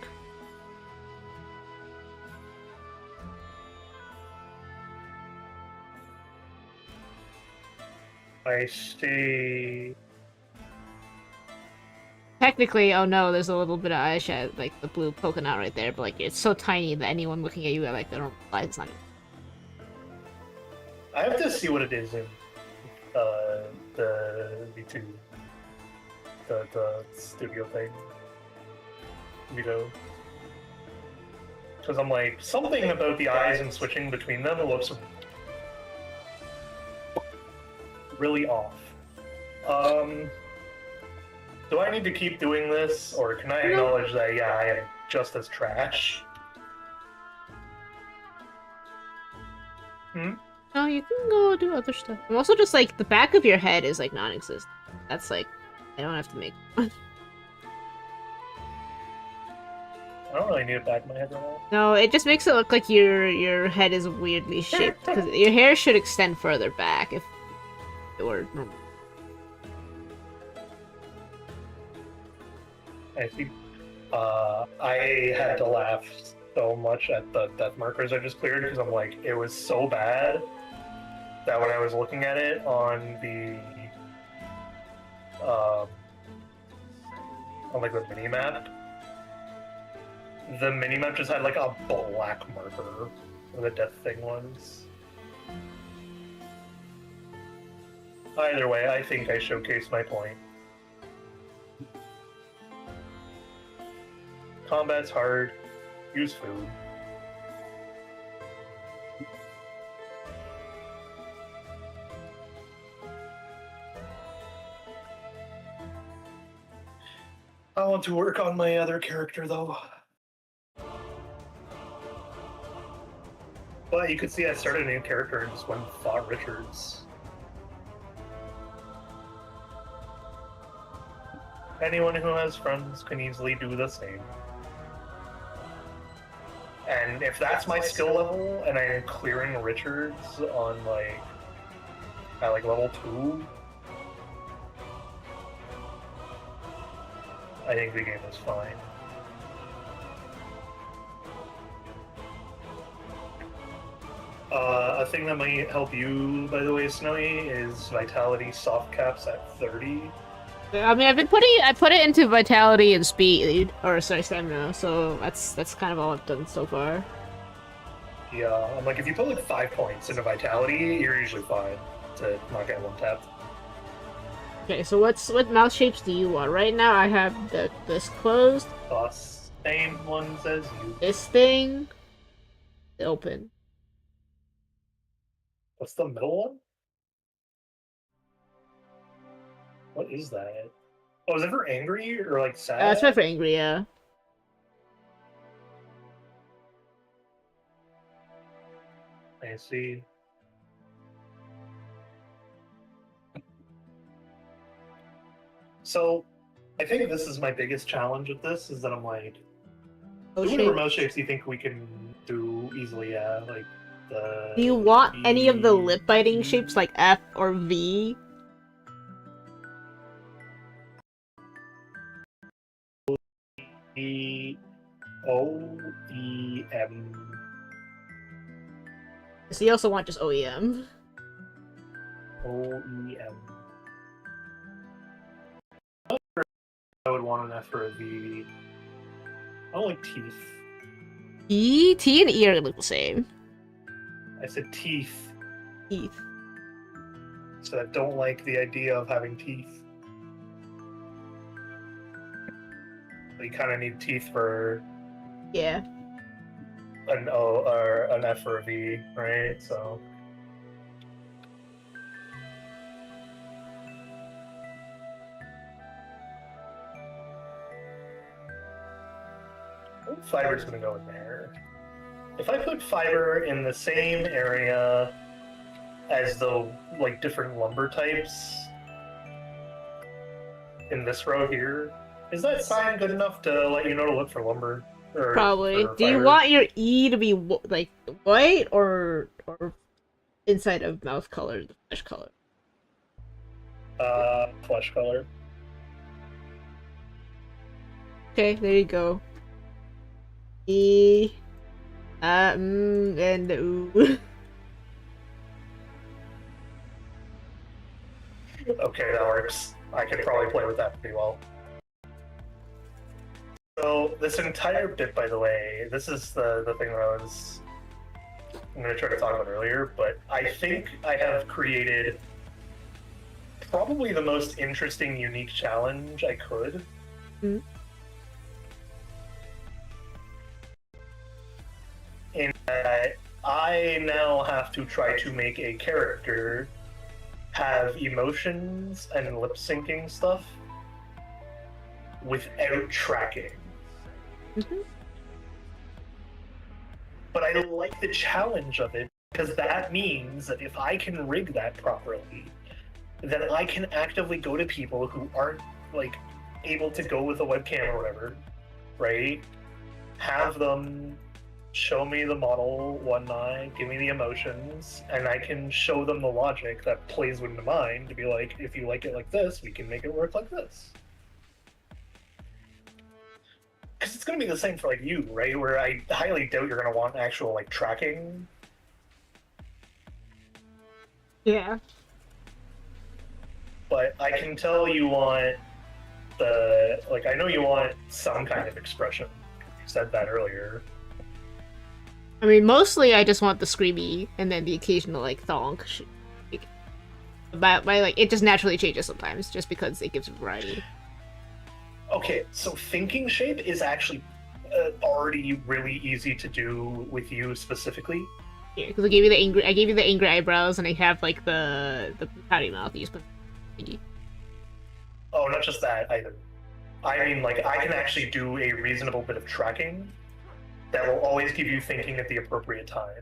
[SPEAKER 2] I see.
[SPEAKER 3] Technically, oh no, there's a little bit of eyeshadow, like the blue poking out right there, but like it's so tiny that anyone looking at you, like they don't realize it's not.
[SPEAKER 2] I have to see what it is in the V2. The studio thing. Vito. Because I'm like, something about the eyes and switching between them looks really off. Do I need to keep doing this, or can I acknowledge that, yeah, I am just as trash? Hmm?
[SPEAKER 3] No, you can go do other stuff. And also just like the back of your head is like non-existent. That's like I don't have to make
[SPEAKER 2] I don't really need it back in my head right now.
[SPEAKER 3] No, it just makes it look like your head is weirdly shaped because your hair should extend further back if it were normal.
[SPEAKER 2] I see. I had to laugh so much at the death markers I just cleared because I'm like, it was so bad that when I was looking at it on the on like the mini map just had like a black marker where the death thing was. Either way, I think I showcased my point. Combat's hard. Use food. I want to work on my other character though. But you could see I started a new character and just went and fought Richards. Anyone who has friends can easily do the same. And if that's my skill level and I'm clearing Richards on like at like level 2, I think the game is fine. A thing that might help you, by the way, Snowy, is Vitality soft caps at 30.
[SPEAKER 3] I mean, I put it into vitality and speed, or sorry, stamina. So that's kind of all I've done so far.
[SPEAKER 2] Yeah, I'm like, if you put like 5 points into Vitality, you're usually fine to not get one tapped.
[SPEAKER 3] Okay, so what mouth shapes do you want? Right now, I have this closed.
[SPEAKER 2] Same ones as you.
[SPEAKER 3] This thing, open.
[SPEAKER 2] What's the middle one? What is that? Oh, is it for angry or like sad?
[SPEAKER 3] It's meant for angry, yeah.
[SPEAKER 2] I see. So, I think this is my biggest challenge with this, is that I'm like,
[SPEAKER 3] Oh,
[SPEAKER 2] what
[SPEAKER 3] shape.
[SPEAKER 2] remote shapes do you think we can do easily? Yeah, like the.
[SPEAKER 3] Do you want any of the
[SPEAKER 2] V-
[SPEAKER 3] lip biting shapes like F or V?
[SPEAKER 2] E O E M.
[SPEAKER 3] So you also want just OEM.
[SPEAKER 2] O E M. I would want an F or a V. I don't like teeth.
[SPEAKER 3] E, T, and E are gonna look the same.
[SPEAKER 2] I said teeth,
[SPEAKER 3] Teeth.
[SPEAKER 2] so I don't like the idea of having teeth. You kind of need teeth for
[SPEAKER 3] Yeah.
[SPEAKER 2] an O or an F or a V, right? So. I think fiber's gonna go in there. If I put fiber in the same area as the like different lumber types in this row here, is that sign good enough to let you know to look for lumber? Or
[SPEAKER 3] Probably.
[SPEAKER 2] for
[SPEAKER 3] Do you
[SPEAKER 2] fiber?
[SPEAKER 3] want your E to be like white or inside of mouth color, the flesh color?
[SPEAKER 2] Flesh color.
[SPEAKER 3] Okay, there you go. E, and ooh.
[SPEAKER 2] Okay, that works. I could probably play with that pretty well. So this entire bit, by the way, this is the thing that I'm going to try to talk about earlier, but I think I have created probably the most interesting, unique challenge I could.
[SPEAKER 3] Mhm.
[SPEAKER 2] In that I now have to try to make a character have emotions and lip syncing stuff without tracking.
[SPEAKER 3] Mhm.
[SPEAKER 2] But I like the challenge of it because that means that if I can rig that properly, then I can actively go to people who aren't like able to go with a webcam or whatever, right? have them show me the model one night, give me the emotions, and I can show them the logic that plays into mine to be like, if you like it like this, we can make it work like this. Because it's going to be the same for like you, right? Where I highly doubt you're going to want actual like tracking.
[SPEAKER 3] Yeah.
[SPEAKER 2] But I can tell you want the, like, I know you want some kind of expression. You said that earlier.
[SPEAKER 3] I mean, mostly I just want the screamy and then the occasional like thonk. But like it just naturally changes sometimes, just because it gives variety.
[SPEAKER 2] Okay, so thinking shape is actually already really easy to do with you specifically.
[SPEAKER 3] Yeah, because I gave you the angry eyebrows, and I have like the pouty mouth. You just put.
[SPEAKER 2] Oh, not just that either. I mean, like, I can actually do a reasonable bit of tracking that will always give you thinking at the appropriate time.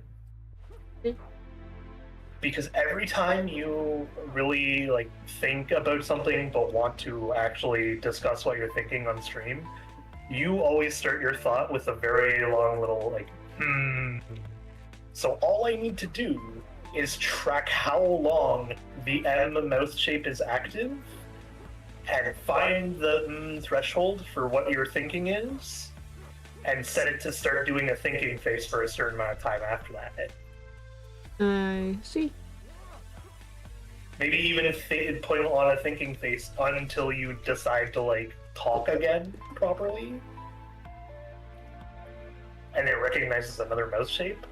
[SPEAKER 2] Because every time you really, like, think about something but want to actually discuss what you're thinking on stream, you always start your thought with a very long little, like, So all I need to do is track how long the M mouth shape is active and find the threshold for what your thinking is and set it to start doing a thinking face for a certain amount of time after that.
[SPEAKER 3] I see.
[SPEAKER 2] Maybe even putting on a thinking face until you decide to, like, talk again properly. And it recognizes another mouth shape.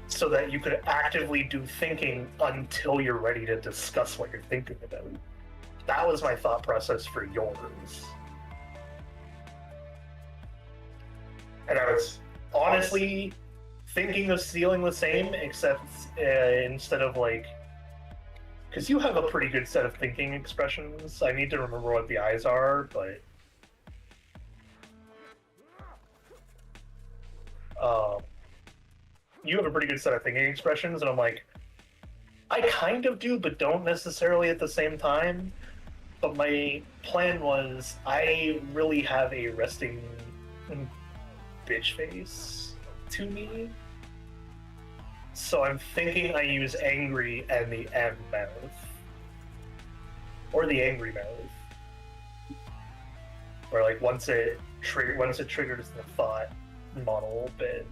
[SPEAKER 2] So that you could actively do thinking until you're ready to discuss what you're thinking about. That was my thought process for yours. And I was honestly thinking of stealing the same, except instead of like, because you have a pretty good set of thinking expressions. I need to remember what the eyes are, but you have a pretty good set of thinking expressions, and I'm like, I kind of do, but don't necessarily at the same time. But my plan was, I really have a resting bitch face to me. So I'm thinking I use angry and the M mouth. Or the angry mouth. Where, like, once it triggers the thought model bit,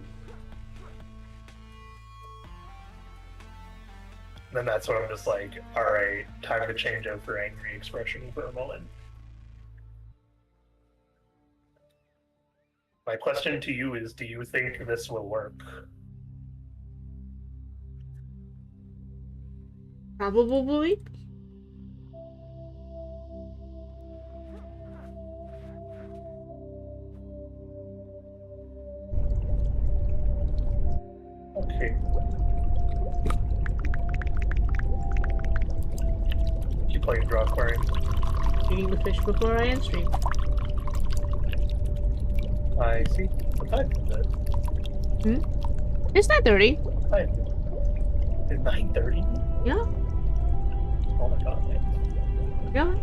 [SPEAKER 2] then that's when I'm just like, alright, time to change out for angry expression for a moment. My question to you is, do you think this will work?
[SPEAKER 3] Probably.
[SPEAKER 2] Okay. You playing Draw Aquarium?
[SPEAKER 3] Eating the fish before I end stream.
[SPEAKER 2] I see. What time is it?
[SPEAKER 3] It's 9:30.
[SPEAKER 2] What time? It's 9:30?
[SPEAKER 3] Yeah.
[SPEAKER 2] Oh my god, man.
[SPEAKER 3] Yeah.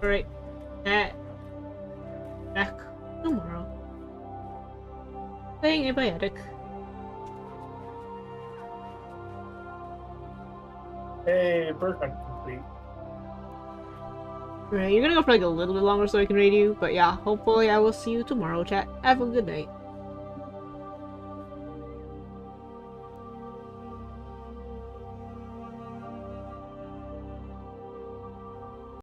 [SPEAKER 3] Alright. Back tomorrow. Playing Abiotic.
[SPEAKER 2] Hey, birth hunt complete.
[SPEAKER 3] Right, you're gonna go for like a little bit longer so I can raid you, but yeah, hopefully I will see you tomorrow, chat. Have a good night.